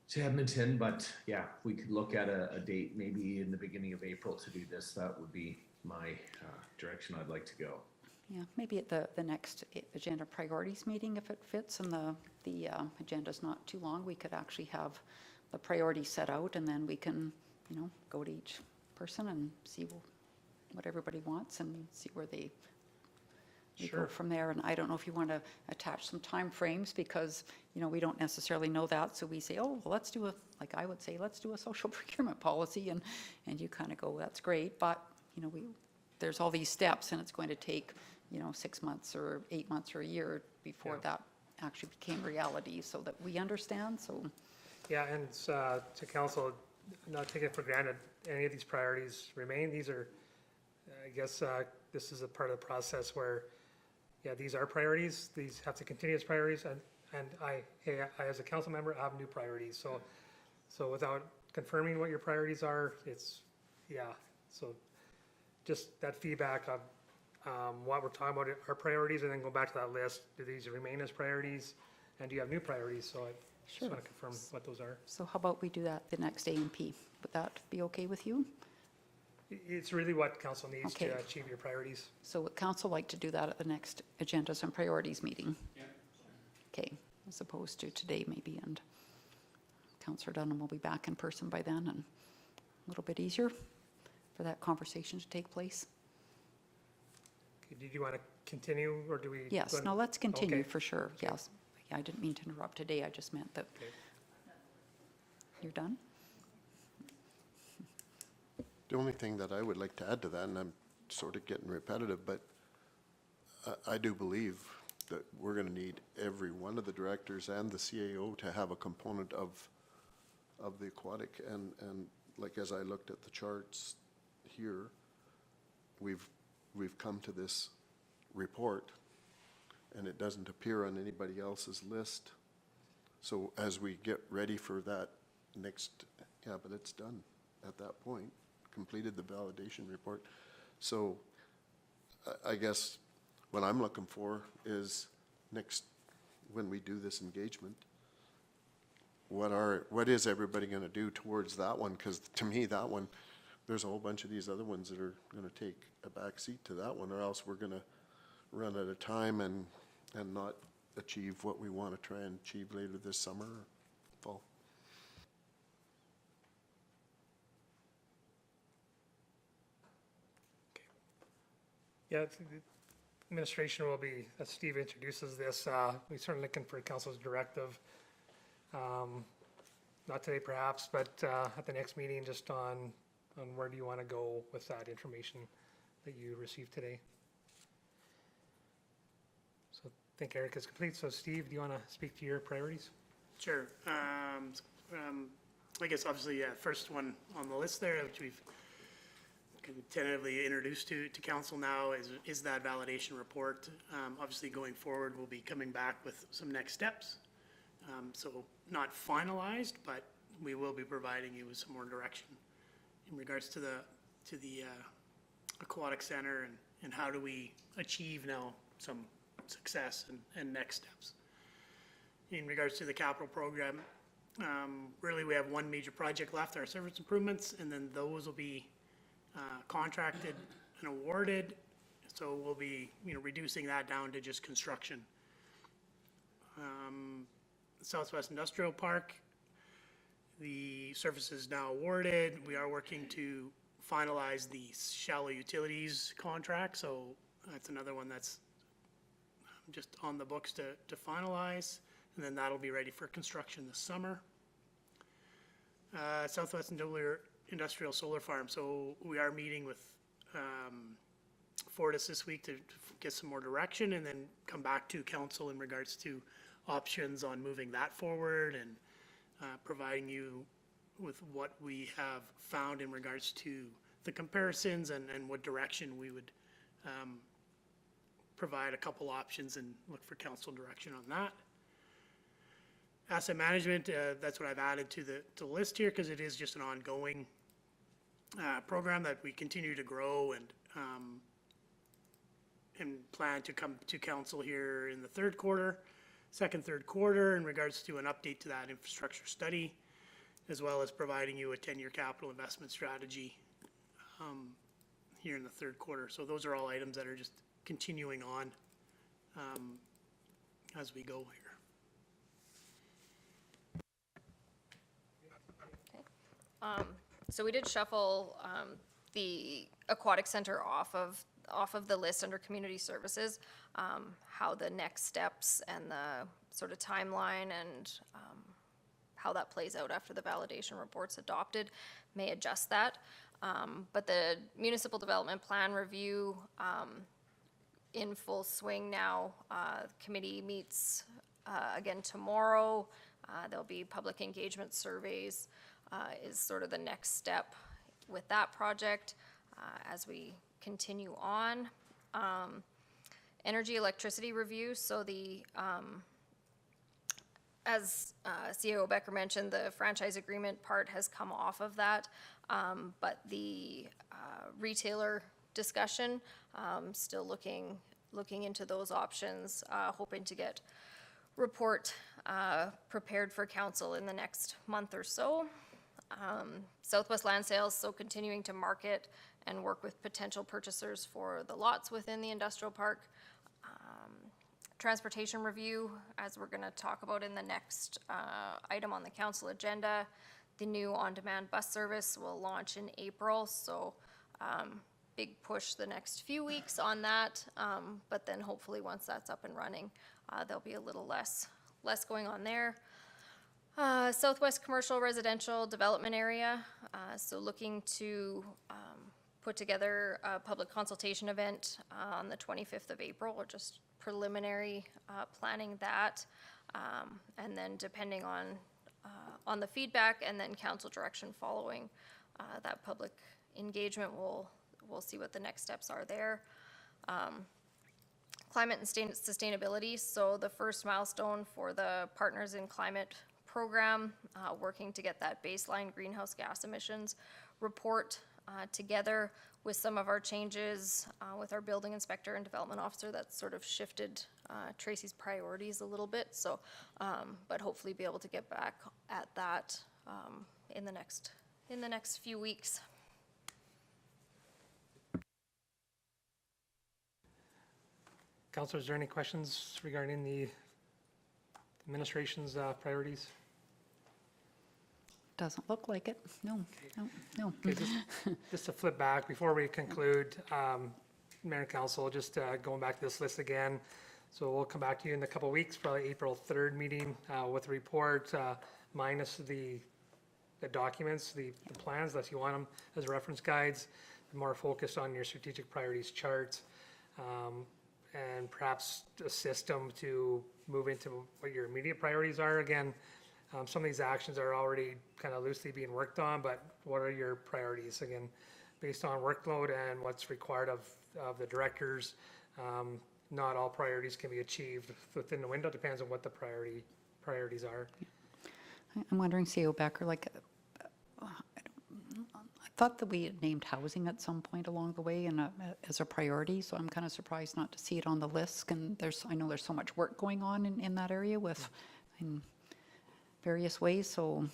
to Edmonton, but yeah, if we could look at a date maybe in the beginning of April to do this, that would be my direction I'd like to go. Yeah, maybe at the next agenda priorities meeting, if it fits and the agenda's not too long, we could actually have the priorities set out, and then we can, go to each person and see what everybody wants and see where we go Sure. from there. And I don't know if you want to attach some time frames, because, we don't necessarily know that. So we say, oh, well, like I would say, let's do a social procurement policy. And you kind of go, that's great. But, there's all these steps, and it's going to take, 6 months or 8 months or a year before Yeah. that actually became reality, so that we understand. So, Yeah, and to council, not taking it for granted, any of these priorities remain. These are, I guess, this is a part of the process where, yeah, these are priorities. These have to continue as priorities, and I, as a council member, have new priorities. So without confirming what your priorities are, so just that feedback of what we're talking about are priorities, and then go back to that list. Do these remain as priorities, and do you have new priorities? So I just want to confirm what those are. so how about we do that the next A&P? Would that be okay with you? It's really what council needs Okay. to achieve your priorities. So would council like to do that at the next agendas and priorities meeting? Yeah. Okay, as opposed to today maybe, and Councillor Dunham will be back in person by then, and a little bit easier for that conversation to take place. Okay, did you want to continue, or do we? Yes, go- no, let's continue Okay. for sure, yes. Yeah, I didn't mean to interrupt today, I just meant that. Okay. You're done? The only thing that I would like to add to that, and I'm sort of getting repetitive, but I do believe that we're going to need every one of the directors and the CAO to have a component of the aquatic. And like, as I looked at the charts here, we've come to this report, and it doesn't appear on anybody else's list. So as we get ready for that next, but it's done at that point, completed the validation report. So I guess what I'm looking for is next, when we do this engagement, what is everybody going to do towards that one? Because to me, that one, there's a whole bunch of these other ones that are going to take a back seat to that one, or else we're going to run out of time and not achieve what we want to try and achieve later this summer or fall. Yeah, the administration will be, as Steve introduces this, we're certainly looking for council's directive. Not today perhaps, but at the next meeting, just on where do you want to go with that information that you received today. So I think Eric is complete. So Steve, do you want to speak to your priorities? Sure. I guess obviously, first one on the list there, which we've kind of tentatively introduced to council now, is that validation report. Obviously, going forward, we'll be coming back with some next steps. So not finalized, but we will be providing you with some more direction in regards to the aquatic center, and how do we achieve now some success and next steps. In regards to the capital program, really we have one major project left, our service improvements, and then those will be contracted and awarded. So we'll be, reducing that down to just construction. Southwest Industrial Park, the surface is now awarded. We are working to finalize the shallow utilities contract, so that's another one that's just on the books to finalize, and then that'll be ready for construction this summer. Southwest Industrial Solar Farm, so we are meeting with Fortis this week to get some more direction, and then come back to council in regards to options on moving that forward, and providing you with what we have found in regards to the comparisons and what direction we would provide a couple options and look for council direction on that. Asset management, that's what I've added to the list here, because it is just an ongoing program that we continue to grow, and plan to come to council here in the third quarter in regards to an update to that infrastructure study, as well as providing you a 10-year capital investment strategy here in the third quarter. So those are all items that are just continuing on as we go here. So we did shuffle the Aquatic Center off of the list under community services. How the next steps and the sort of timeline and how that plays out after the validation report's adopted may adjust that. But the municipal development plan review in full swing now. Committee meets again tomorrow. There'll be public engagement surveys is sort of the next step with that project as we continue on. Energy electricity review, so the, as CEO Becker mentioned, the franchise agreement part has come off of that, but the retailer discussion, still looking into those options, hoping to get report prepared for council in the next month or so. Southwest Land Sales, so continuing to market and work with potential purchasers for the lots within the industrial park. Transportation review, as we're going to talk about in the next item on the council agenda. The new on-demand bus service will launch in April, so big push the next few weeks on that. But then hopefully once that's up and running, there'll be a little less going on there. Southwest Commercial Residential Development Area, so looking to put together a public consultation event on the 25th of April, or just preliminary planning that, and then depending on the feedback and then council direction following that public engagement, we'll see what the next steps are there. Climate and sustainability, so the first milestone for the Partners in Climate program, working to get that baseline greenhouse gas emissions report together with some of our changes with our building inspector and development officer. That's sort of shifted Tracy's priorities a little bit, so but hopefully be able to get back at that in the next few weeks. Councillor, is there any questions regarding the administration's priorities? Doesn't look like it. No. Okay, just to flip back, before we conclude, Mayor and Council, just going back to this list again. So we'll come back to you in a couple of weeks, probably April 3rd meeting with a report minus the documents, the plans, unless you want them as reference guides, more focused on your strategic priorities charts, and perhaps a system to move into what your immediate priorities are. Again, some of these actions are already kind of loosely being worked on, but what are your priorities? Again, based on workload and what's required of the directors, not all priorities can be achieved within the window. Depends on what the priorities are. I'm wondering, CEO Becker, like, I thought that we had named housing at some point along the way and as a priority, so I'm kind of surprised not to see it on the list. And I know there's so much work going on in that area with in various ways, so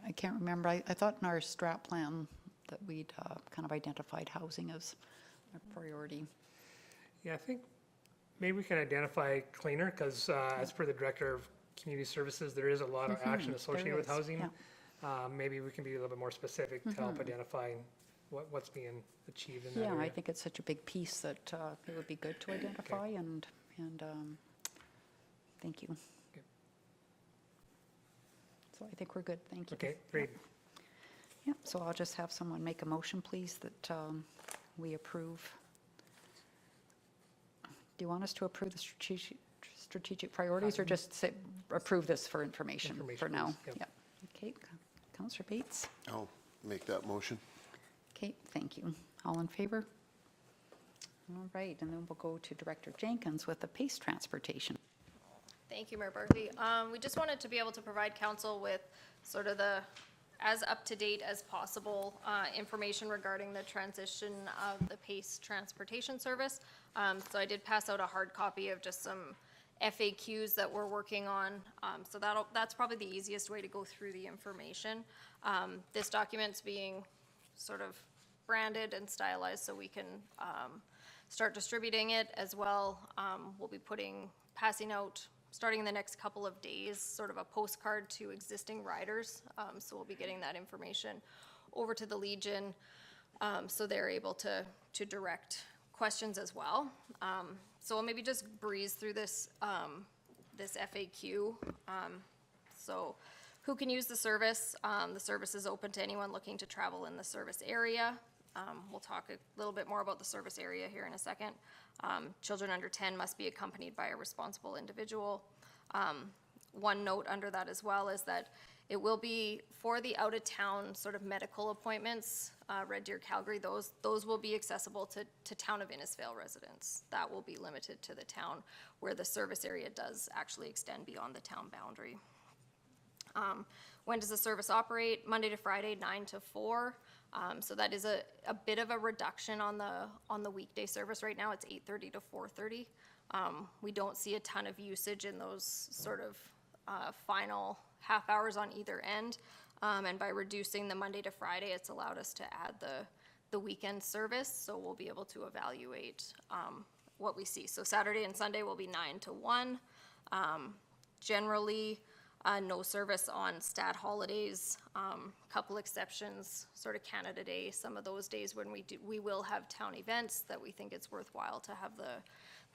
I can't remember. I thought in our strat plan that we'd kind of identified housing as a priority. Yeah, I think maybe we can identify cleaner, because as per the Director of Community Services, there is a lot of action associated with housing. Yeah. Maybe we can be a little bit more specific to help identify what's being achieved in that Yeah, area. I think it's such a big piece that it would be good to identify, and thank you. Okay. So I think we're good, thank you. Okay, great. Yep, so I'll just have someone make a motion, please, that we approve. Do you want us to approve the strategic priorities, or just say, approve this for information for now? Please, yep. Yep. Okay, Councillor Bates. I'll make that motion. Okay, thank you. All in favor? All right, and then we'll go to Director Jenkins with the PACE transportation. Thank you, Mayor Barclay. We just wanted to be able to provide council with sort of the as up-to-date as possible information regarding the transition of the PACE transportation service. So I did pass out a hard copy of just some FAQs that we're working on. So that's probably the easiest way to go through the information. This document's being sort of branded and stylized so we can start distributing it as well. We'll be passing out, starting in the next couple of days, sort of a postcard to existing riders. So we'll be getting that information over to the Legion, so they're able to direct questions as well. So I'll maybe just breeze through this, this FAQ. So who can use the service? The service is open to anyone looking to travel in the service area. We'll talk a little bit more about the service area here in a second. Children under 10 must be accompanied by a responsible individual. One note under that as well is that it will be for the out-of-town sort of medical appointments, Red Deer, Calgary, those will be accessible to town of Innisfail residents. That will be limited to the town where the service area does actually extend beyond the town boundary. When does the service operate? Monday to Friday, 9 to 4. So that is a bit of a reduction on the weekday service. Right now, it's 8:30 to 4:30. We don't see a ton of usage in those sort of final half hours on either end. And by reducing the Monday to Friday, it's allowed us to add the weekend service. So we'll be able to evaluate what we see. So Saturday and Sunday will be 9 to 1. Generally, no service on stat holidays, couple exceptions, sort of Canada Day, some of those days when we will have town events that we think it's worthwhile to have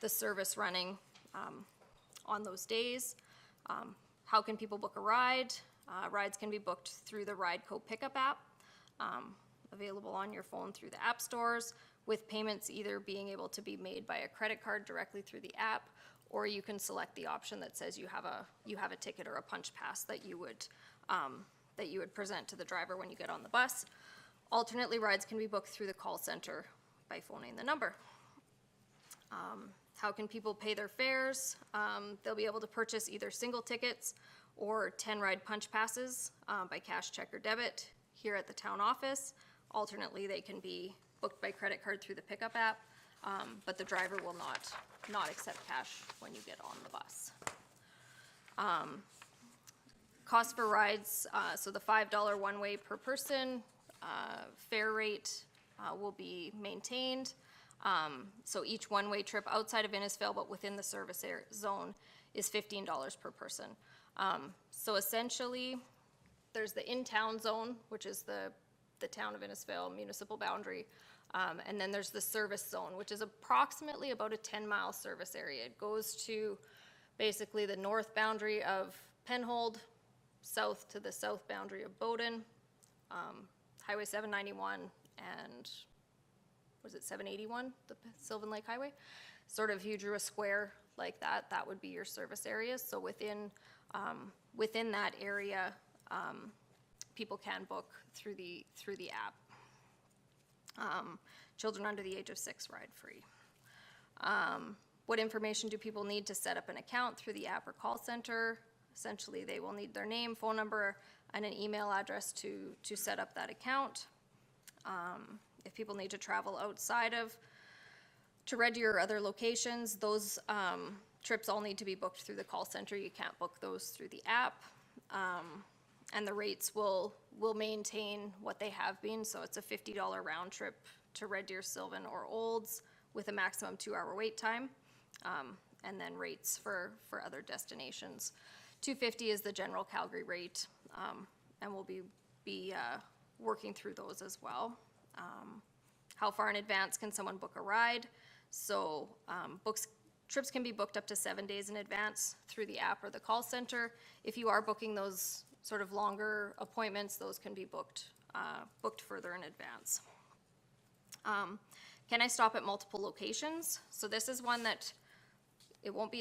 the service running on those days. How can people book a ride? Rides can be booked through the RideCo pickup app, available on your phone through the app stores, with payments either being able to be made by a credit card directly through the app, or you can select the option that says you have a ticket or a punch pass that you would present to the driver when you get on the bus. Alternately, rides can be booked through the call center by phoning the number. How can people pay their fares? They'll be able to purchase either single tickets or 10-ride punch passes by cash, check, or debit here at the town office. Alternately, they can be booked by credit card through the pickup app, but the driver will not accept cash when you get on the bus. Cost for rides, so the $5 one-way per person fare rate will be maintained. So each one-way trip outside of Innisfail but within the service zone is $15 per person. So essentially, there's the in-town zone, which is the town of Innisfail municipal boundary, and then there's the service zone, which is approximately about a 10-mile service area. It goes to basically the north boundary of Penhold, south to the south boundary of Bowden, Highway 791, and was it 781, the Sylvan Lake Highway? Sort of, if you drew a square like that, that would be your service area. So within that area, people can book through the app. Children under the age of 6 ride free. What information do people need to set up an account through the app or call center? Essentially, they will need their name, phone number, and an email address to set up that account. If people need to travel outside to Red Deer or other locations, those trips all need to be booked through the call center. You can't book those through the app. And the rates will maintain what they have been. So it's a $50 round trip to Red Deer, Sylvan, or Olds with a maximum 2-hour wait time. And then rates for other destinations. $250 is the general Calgary rate, and we'll be working through those as well. How far in advance can someone book a ride? So trips can be booked up to 7 days in advance through the app or the call center. If you are booking those sort of longer appointments, those can be booked further in advance. Can I stop at multiple locations? So this is one that it won't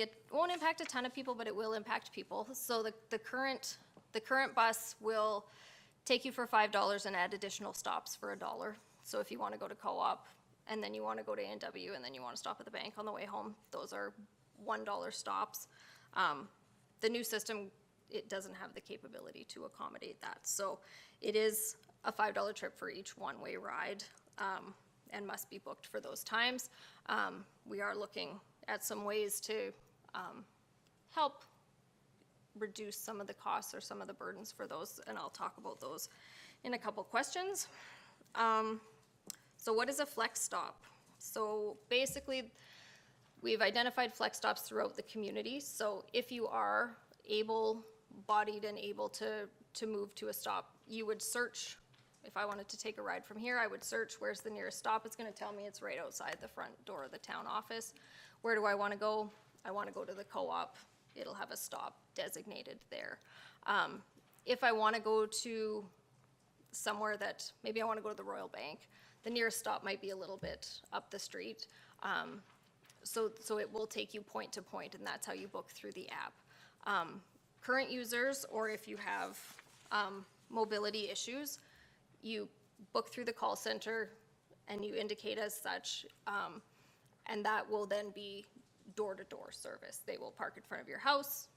impact a ton of people, but it will impact people. So the current bus will take you for $5 and add additional stops for $1. So if you want to go to Co-op and then you want to go to A&W and then you want to stop at the bank on the way home, those are $1 stops. The new system, it doesn't have the capability to accommodate that. So it is a $5 trip for each one-way ride, and must be booked for those times. We are looking at some ways to help reduce some of the costs or some of the burdens for those, and I'll talk about those in a couple questions. So what is a flex stop? So basically, we've identified flex stops throughout the community. So if you are able-bodied and able to move to a stop, you would search. If I wanted to take a ride from here, I would search where's the nearest stop. It's going to tell me it's right outside the front door of the town office. Where do I want to go? I want to go to the co-op. It'll have a stop designated there. If I want to go to somewhere that, maybe I want to go to the Royal Bank, the nearest stop might be a little bit up the street. So it will take you point to point, and that's how you book through the app. Current users, or if you have mobility issues, you book through the call center and you indicate as such, and that will then be door-to-door service. They will park in front of your house,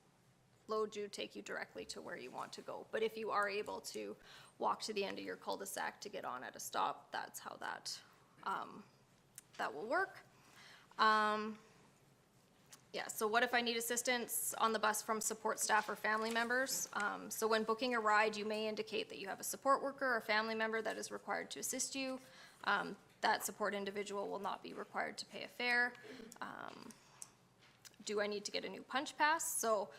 load you, take you directly to where you want to go. But if you are able to walk to the end of your cul-de-sac to get on at a stop, that's how that will work. Yeah, so what if I need assistance on the bus from support staff or family members? So when booking a ride, you may indicate that you have a support worker or family member that is required to assist you. That support individual will not be required to pay a fare. Do I need to get a new punch pass? So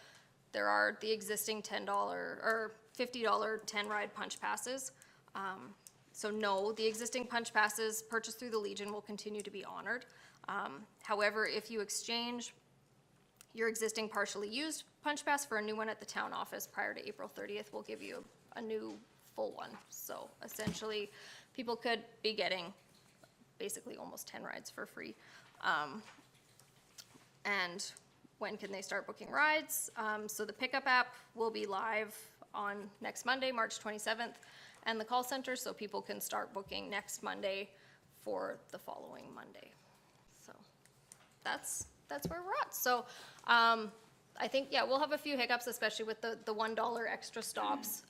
there are the existing $10 or $50 10-ride punch passes. So no, the existing punch passes purchased through the Legion will continue to be honored. However, if you exchange your existing partially used punch pass for a new one at the town office prior to April 30th, we'll give you a new full one. So essentially, people could be getting basically almost 10 rides for free. And when can they start booking rides? So the pickup app will be live on next Monday, March 27th, and the call center, so people can start booking next Monday for the following Monday. So that's where we're at. So I think, yeah, we'll have a few hiccups, especially with the $1 extra stops.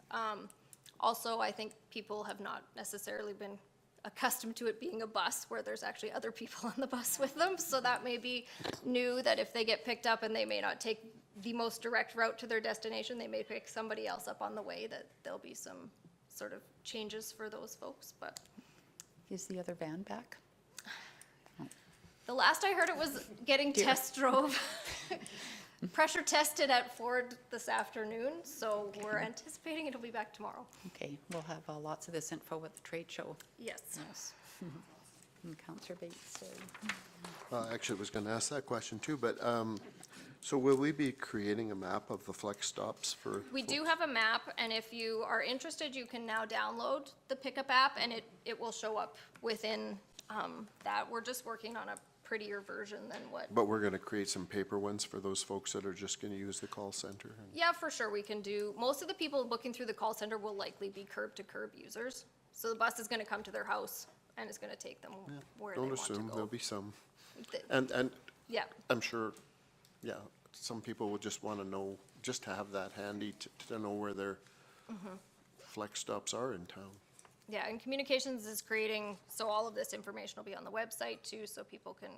Also, I think people have not necessarily been accustomed to it being a bus where there's actually other people on the bus with them. So that may be new, that if they get picked up and they may not take the most direct route to their destination, they may pick somebody else up on the way, that there'll be some sort of changes for those folks. But Is the other van back? the last I heard, it was getting test drove, pressure tested at Ford this afternoon. So we're anticipating it'll be back tomorrow. Okay, we'll have lots of this info at the trade show. Yes. Yes. And Councillor Bates. Actually, I was going to ask that question too, but so will we be creating a map of the flex stops for? We do have a map, and if you are interested, you can now download the pickup app, and it will show up within that. We're just working on a prettier version than what. But we're going to create some paper ones for those folks that are just going to use the call center? Yeah, for sure, we can do. Most of the people booking through the call center will likely be curb-to-curb users. So the bus is going to come to their house and it's going to take them where they Don't want to assume, go. there'll be some. The- And Yeah, I'm sure, yeah, some people would just want to know, just to have that handy to know where their flex stops are in town. yeah, and communications is creating, so all of this information will be on the website too, so people can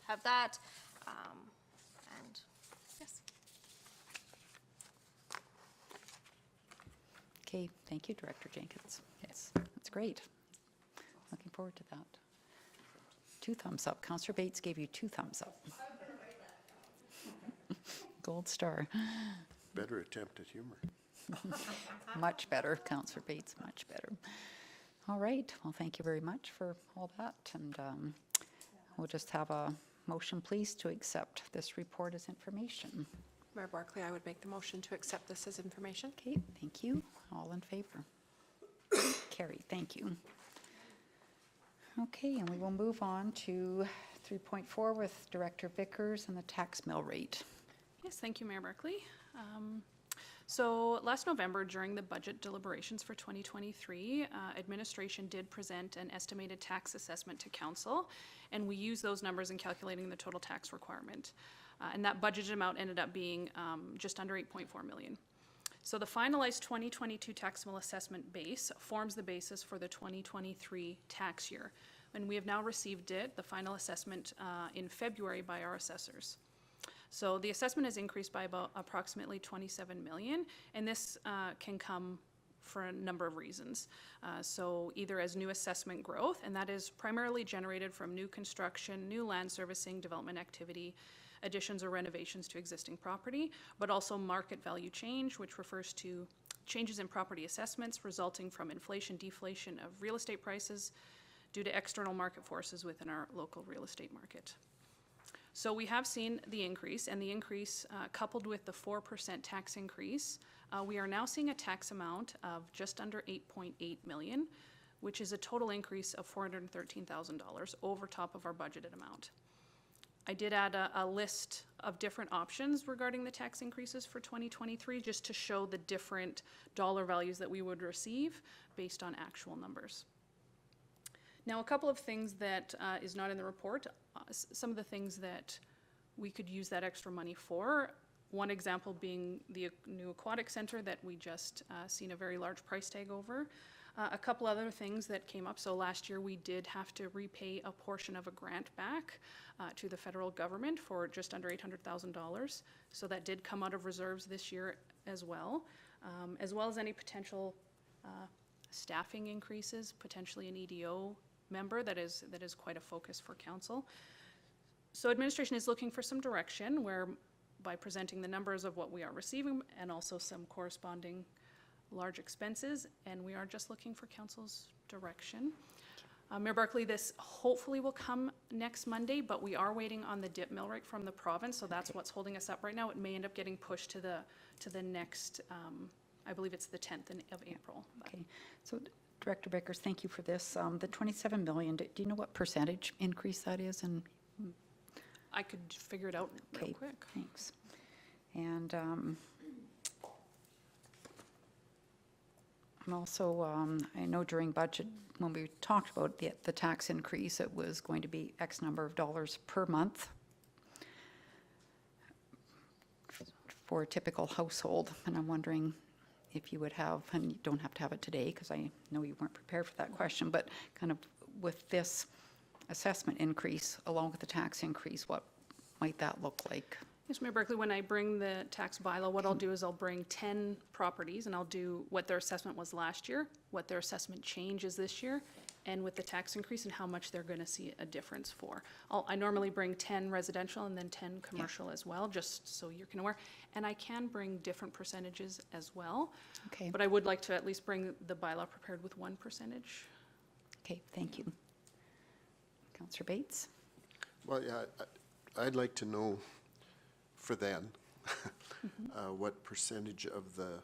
have that. And yes. Okay, thank you, Director Jenkins. Yes, that's great. Looking forward to that. 2 thumbs up. Councillor Bates gave you 2 thumbs up. Gold star. Better attempt at humor. Much better, Councillor Bates, much better. All right, well, thank you very much for all that, and we'll just have a motion, please, to accept this report as information. Mayor Barclay, I would make the motion to accept this as information. Okay, thank you. All in favor? Carried, thank you. Okay, and we will move on to 3.4 with Director Vickers and the tax mill rate. Yes, thank you, Mayor Barclay. So last November, during the budget deliberations for 2023, administration did present an estimated tax assessment to council, and we used those numbers in calculating the total tax requirement. And that budgeted amount ended up being just under 8.4 million. So the finalized 2022 tax mill assessment base forms the basis for the 2023 tax year. And we have now received it, the final assessment, in February by our assessors. So the assessment has increased by about approximately 27 million, and this can come for a number of reasons. So either as new assessment growth, and that is primarily generated from new construction, new land servicing, development activity, additions or renovations to existing property, but also market value change, which refers to changes in property assessments resulting from inflation, deflation of real estate prices due to external market forces within our local real estate market. So we have seen the increase, and the increase coupled with the 4% tax increase, we are now seeing a tax amount of just under 8.8 million, which is a total increase of $413,000 over top of our budgeted amount. I did add a list of different options regarding the tax increases for 2023, just to show the different dollar values that we would receive based on actual numbers. Now, a couple of things that is not in the report, some of the things that we could use that extra money for. One example being the new Aquatic Center that we just seen a very large price tag over. A couple other things that came up. So last year we did have to repay a portion of a grant back to the federal government for just under $800,000. So that did come out of reserves this year as well as any potential staffing increases, potentially an EDO member. That is quite a focus for council. So administration is looking for some direction where by presenting the numbers of what we are receiving and also some corresponding large expenses, and we are just looking for council's direction. Mayor Barclay, this hopefully will come next Monday, but we are waiting on the dip mill rate from the province, so that's what's holding us up right now. It may end up getting pushed to the next, I believe it's the 10th of April. Okay, so Director Beckers, thank you for this. The 27 million, do you know what percentage increase that is? And I could figure it out real okay, quick. thanks. And I'm also, I know during budget, when we talked about the tax increase, it was going to be X number of dollars per month for a typical household. And I'm wondering if you would have, and you don't have to have it today because I know you weren't prepared for that question, but kind of with this assessment increase along with the tax increase, what might that look like? Yes, Mayor Barclay, when I bring the tax bylaw, what I'll do is I'll bring 10 properties and I'll do what their assessment was last year, what their assessment change is this year, and with the tax increase and how much they're going to see a difference for. I normally bring 10 residential and then 10 commercial as well, just so you're aware. And I can bring different percentages as well. Okay. But I would like to at least bring the bylaw prepared with one percentage. Okay, thank you. Councillor Bates? Well, yeah, I'd like to know for then, what percentage of the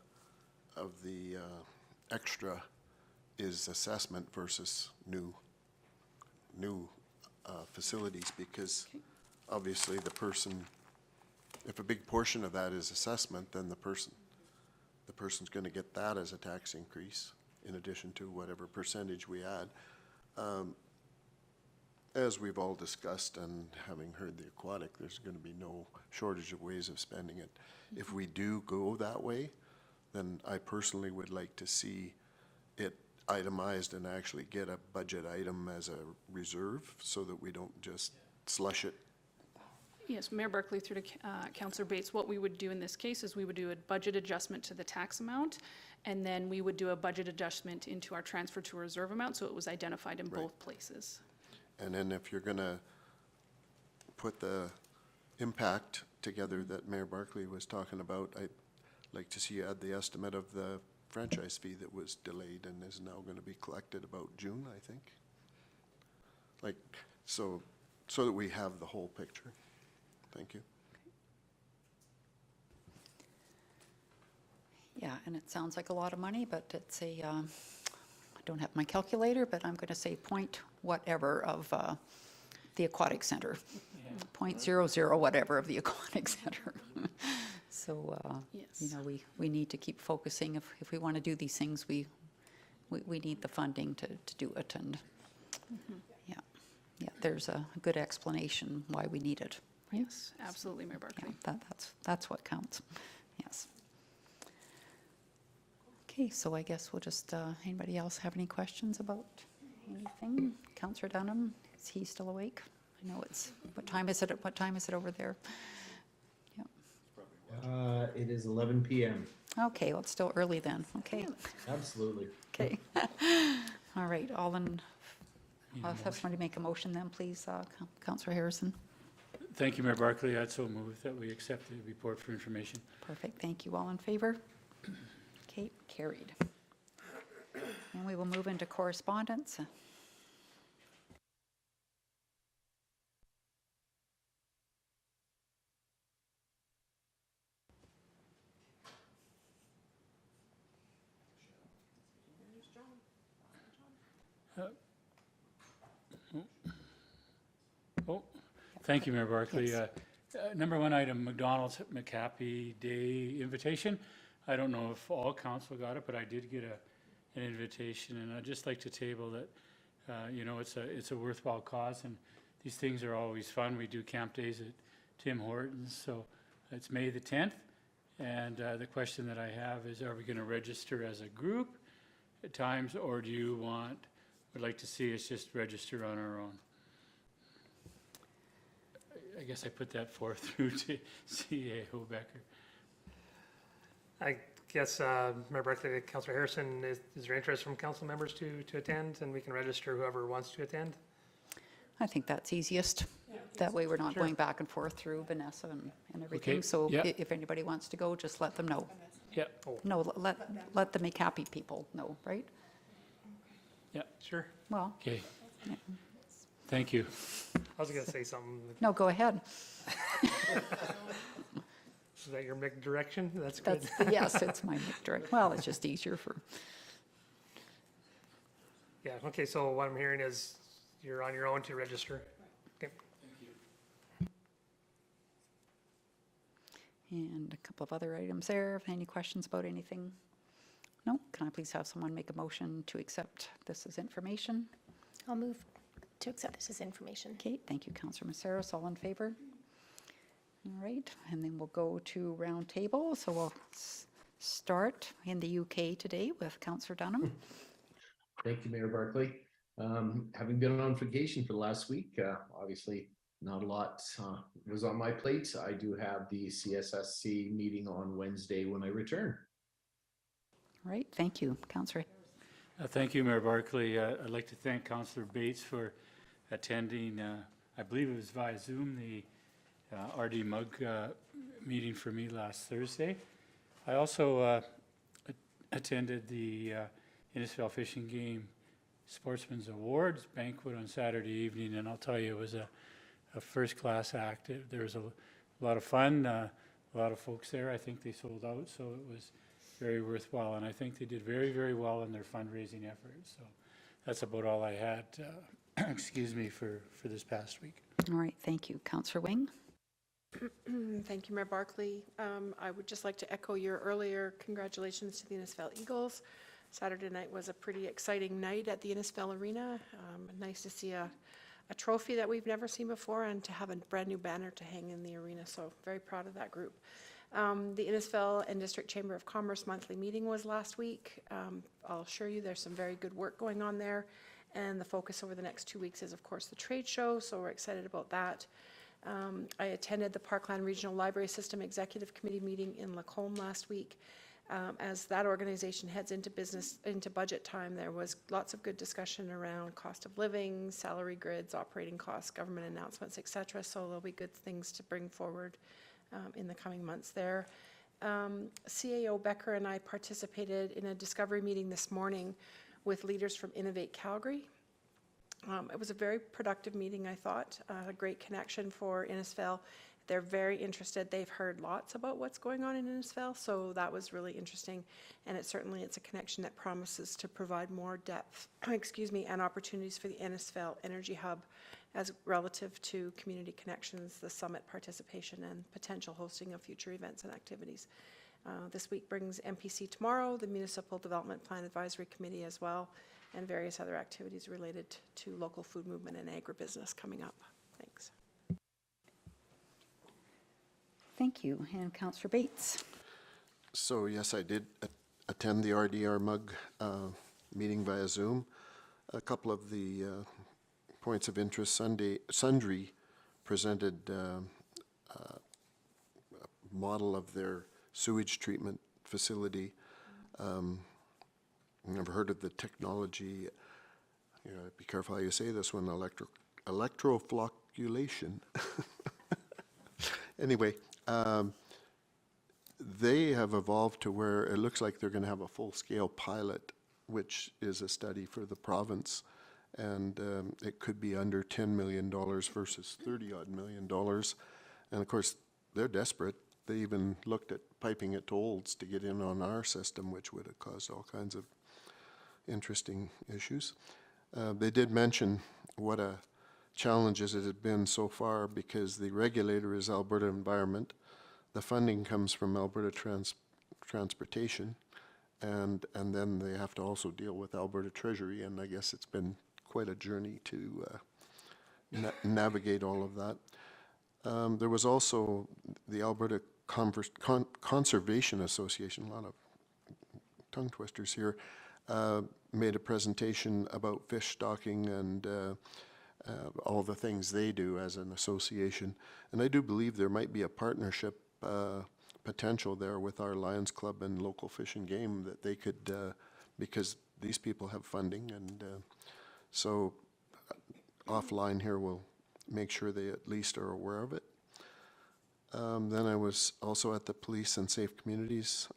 extra is assessment versus new facilities, because obviously the person, if a big portion of that is assessment, then the person's going to get that as a tax increase in addition to whatever percentage we add. As we've all discussed, and having heard the Aquatic, there's going to be no shortage of ways of spending it. If we do go that way, then I personally would like to see it itemized and actually get a budget item as a reserve so that we don't just slush it. Yes, Mayor Barclay, through to Councillor Bates, what we would do in this case is we would do a budget adjustment to the tax amount, and then we would do a budget adjustment into our transfer to reserve amount, so it was identified in both places. And then if you're going to put the impact together that Mayor Barclay was talking about, I'd like to see you add the estimate of the franchise fee that was delayed and is now going to be collected about June, I think. Like, so that we have the whole picture. Thank you. Yeah, and it sounds like a lot of money, but it's a, I don't have my calculator, but I'm going to say point whatever of the Aquatic Center. 0.00 whatever of the Aquatic Center. So, you know, we need to keep focusing. If we want to do these things, we need the funding to do it. And yeah, there's a good explanation why we need it. Right? Yes, absolutely, Mayor Barclay. Yeah, that's what counts. Yes. Okay, so I guess we'll just, anybody else have any questions about anything? Councillor Dunham, is he still awake? I know it's, what time is it over there? It is 11 p.m. Okay, well, it's still early then, okay. Absolutely. Okay. All right, all in, have somebody make a motion then, please, Councillor Harrison. Thank you, Mayor Barclay. I'd so move that we accept the report for information. Perfect, thank you. All in favor? Okay, carried. And we will move into correspondence. Oh, thank you, Mayor Barclay. Yes. Number one item, McDonald's McHappy Day invitation. I don't know if all council got it, but I did get an invitation, and I'd just like to table that. You know, it's a worthwhile cause, and these things are always fun. We do camp days at Tim Hortons, so it's May the 10th. And the question that I have is, are we going to register as a group at times, or do you would like to see us just register on our own? I guess I put that forth through to CA Hobecker. I guess, Mayor Barclay, Councillor Harrison, is there interest from council members to attend, and we can register whoever wants to attend? I think that's easiest. That way we're not going back and forth through Vanessa and everything. Okay, So yeah. if anybody wants to go, just let them know. Yeah, No, let the Make Happy people know, right? yeah, Sure. Well, okay. Thank you. I was gonna say something. no, go ahead. Is that your direction? That's good. Yes, it's my direct, well, it's just easier for, Yeah, okay, so what I'm hearing is you're on your own to register. Okay. and a couple of other items there. Any questions about anything? No? Can I please have someone make a motion to accept this as information? I'll move to accept this as information. Okay, thank you, Councillor Messaros. All in favor? All right, and then we'll go to roundtable. So we'll start in the UK today with Councillor Dunham. Thank you, Mayor Barclay. Having been on vacation for the last week, obviously not a lot was on my plate. I do have the CSSC meeting on Wednesday when I return. All right, thank you, Councillor. Thank you, Mayor Barclay. I'd like to thank Councillor Bates for attending, I believe it was via Zoom, the RD Mug meeting for me last Thursday. I also attended the Innisfail Fishing Game Sportsman's Awards banquet on Saturday evening, and I'll tell you, it was a first-class act. There was a lot of fun, a lot of folks there. I think they sold out, so it was very worthwhile, and I think they did very, very well in their fundraising efforts. So that's about all I had, excuse me, for this past week. All right, thank you. Councillor Wing? Thank you, Mayor Barclay. I would just like to echo your earlier congratulations to the Innisfail Eagles. Saturday night was a pretty exciting night at the Innisfail Arena. Nice to see a trophy that we've never seen before and to have a brand new banner to hang in the arena. So very proud of that group. The Innisfail and District Chamber of Commerce monthly meeting was last week. I'll assure you there's some very good work going on there. And the focus over the next 2 weeks is, of course, the trade show. So we're excited about that. I attended the Parkland Regional Library System Executive Committee meeting in Lacombe last week. As that organization heads into budget time, there was lots of good discussion around cost of living, salary grids, operating costs, government announcements, etc. So there'll be good things to bring forward in the coming months there. CAO Becker and I participated in a discovery meeting this morning with leaders from Innovate Calgary. It was a very productive meeting, I thought, a great connection for Innisfail. They're very interested. They've heard lots about what's going on in Innisfail, so that was really interesting. And it's a connection that promises to provide more depth, and opportunities for the Innisfail Energy Hub as relative to community connections, the summit participation, and potential hosting of future events and activities. This week brings MPC tomorrow, the Municipal Development Plan Advisory Committee as well, and various other activities related to local food movement and agribusiness coming up. Thanks. Thank you. And Councillor Bates? So yes, I did attend the RDR Mug meeting via Zoom. A couple of the points of interest, Sundry presented a model of their sewage treatment facility. Never heard of the technology, be careful how you say this one, electroflocculation. Anyway, they have evolved to where it looks like they're going to have a full-scale pilot, which is a study for the province, and it could be under $10 million versus $30-odd million. And of course, they're desperate. They even looked at piping it to Olds to get in on our system, which would have caused all kinds of interesting issues. They did mention what a challenges it had been so far because the regulator is Alberta Environment. The funding comes from Alberta Transportation, and then they have to also deal with Alberta Treasury, and I guess it's been quite a journey to navigate all of that. There was also the Alberta Conservation Association, a lot of tongue twisters here, made a presentation about fish stocking and all the things they do as an association. And I do believe there might be a partnership potential there with our Lions Club and local Fish and Game that they could, because these people have funding, and so offline here we'll make sure they at least are aware of it. Then I was also at the Police and Safe Communities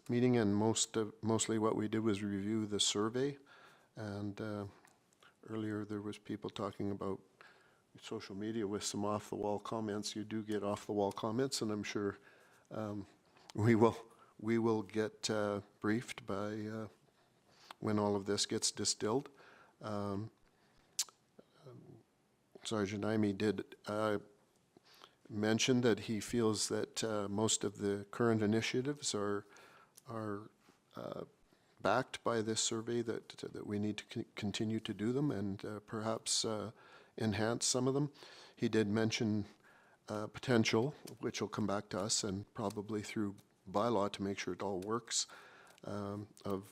meeting, and mostly what we did was review the survey. And earlier there was people talking about social media with some off-the-wall comments. You do get off-the-wall comments, and I'm sure we will get briefed by when all of this gets distilled. Sergeant Imey did mention that he feels that most of the current initiatives are backed by this survey, that we need to continue to do them and perhaps enhance some of them. He did mention potential, which will come back to us and probably through bylaw to make sure it all works, of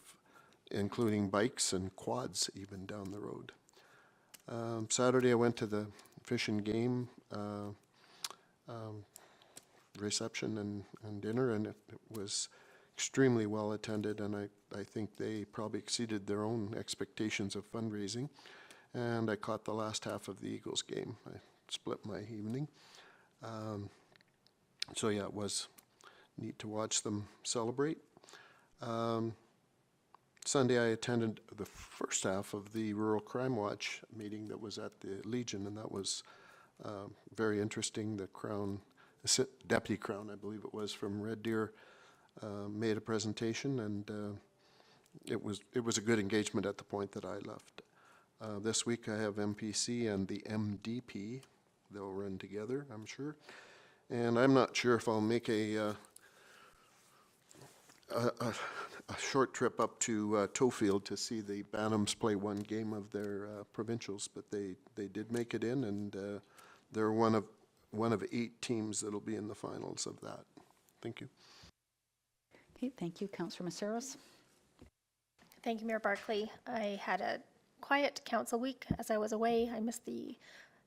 including bikes and quads even down the road. Saturday I went to the Fish and Game reception and dinner, and it was extremely well attended, and I think they probably exceeded their own expectations of fundraising. And I caught the last half of the Eagles game. I split my evening. So yeah, it was neat to watch them celebrate. Sunday I attended the first half of the Rural Crime Watch meeting that was at the Legion, and that was very interesting. The Crown, Deputy Crown, I believe it was, from Red Deer, made a presentation, and it was a good engagement at the point that I left. This week I have MPC and the MDP. They'll run together, I'm sure. And I'm not sure if I'll make a short trip up to Tofield to see the Bantams play one game of their provincials, but they did make it in, and they're one of 8 teams that'll be in the finals of that. Thank you. Okay, thank you. Councillor Messaros. Thank you, Mayor Barclay. I had a quiet council week as I was away. I missed the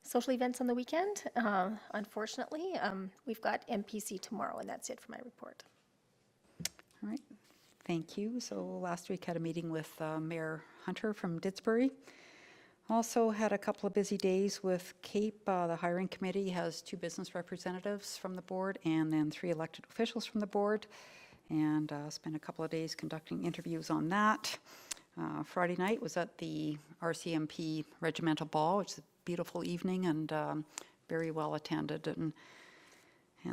social events on the weekend. Unfortunately, we've got MPC tomorrow, and that's it for my report. All right, thank you. So last week had a meeting with Mayor Hunter from Didsbury. Also had a couple of busy days with CAPE. The hiring committee has 2 business representatives from the board and then 3 elected officials from the board, and spent a couple of days conducting interviews on that. Friday night was at the RCMP Regimental Ball, which is a beautiful evening and very well attended and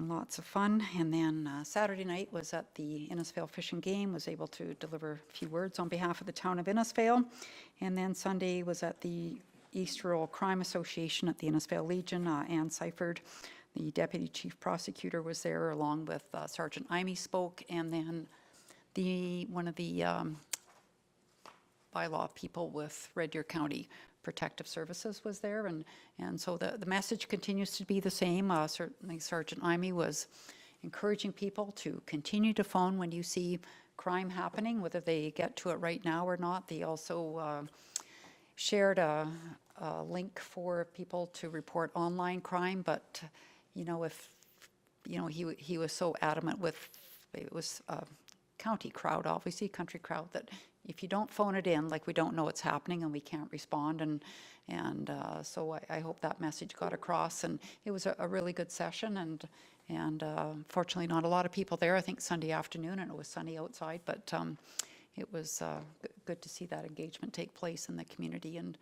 lots of fun. And then Saturday night was at the Innisfail Fish and Game, was able to deliver a few words on behalf of the town of Innisfail. And then Sunday was at the East Rural Crime Association at the Innisfail Legion. Ann Seifert, the Deputy Chief Prosecutor, was there, along with Sergeant Imey spoke, and then one of the bylaw people with Red Deer County Protective Services was there, and so the message continues to be the same. Certainly Sergeant Imey was encouraging people to continue to phone when you see crime happening, whether they get to it right now or not. They also shared a link for people to report online crime, but if he was so adamant with it was a county crowd, obviously, country crowd, that if you don't phone it in, like we don't know what's happening and we can't respond. And so I hope that message got across. And it was a really good session. And fortunately, not a lot of people there. I think Sunday afternoon, and it was sunny outside. But it was good to see that engagement take place in the community. And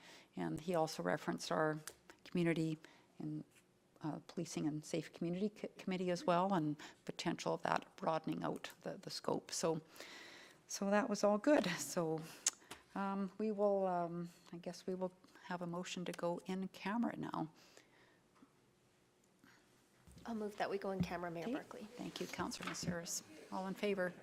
he also referenced our community and Policing and Safe Community Committee as well, and potential of that broadening out the scope. So that was all good. So we will, I guess we will have a motion to go in camera now. I'll move that we go in camera, Mayor Okay. Barclay. Thank you, Councillor Messaros. All in favor?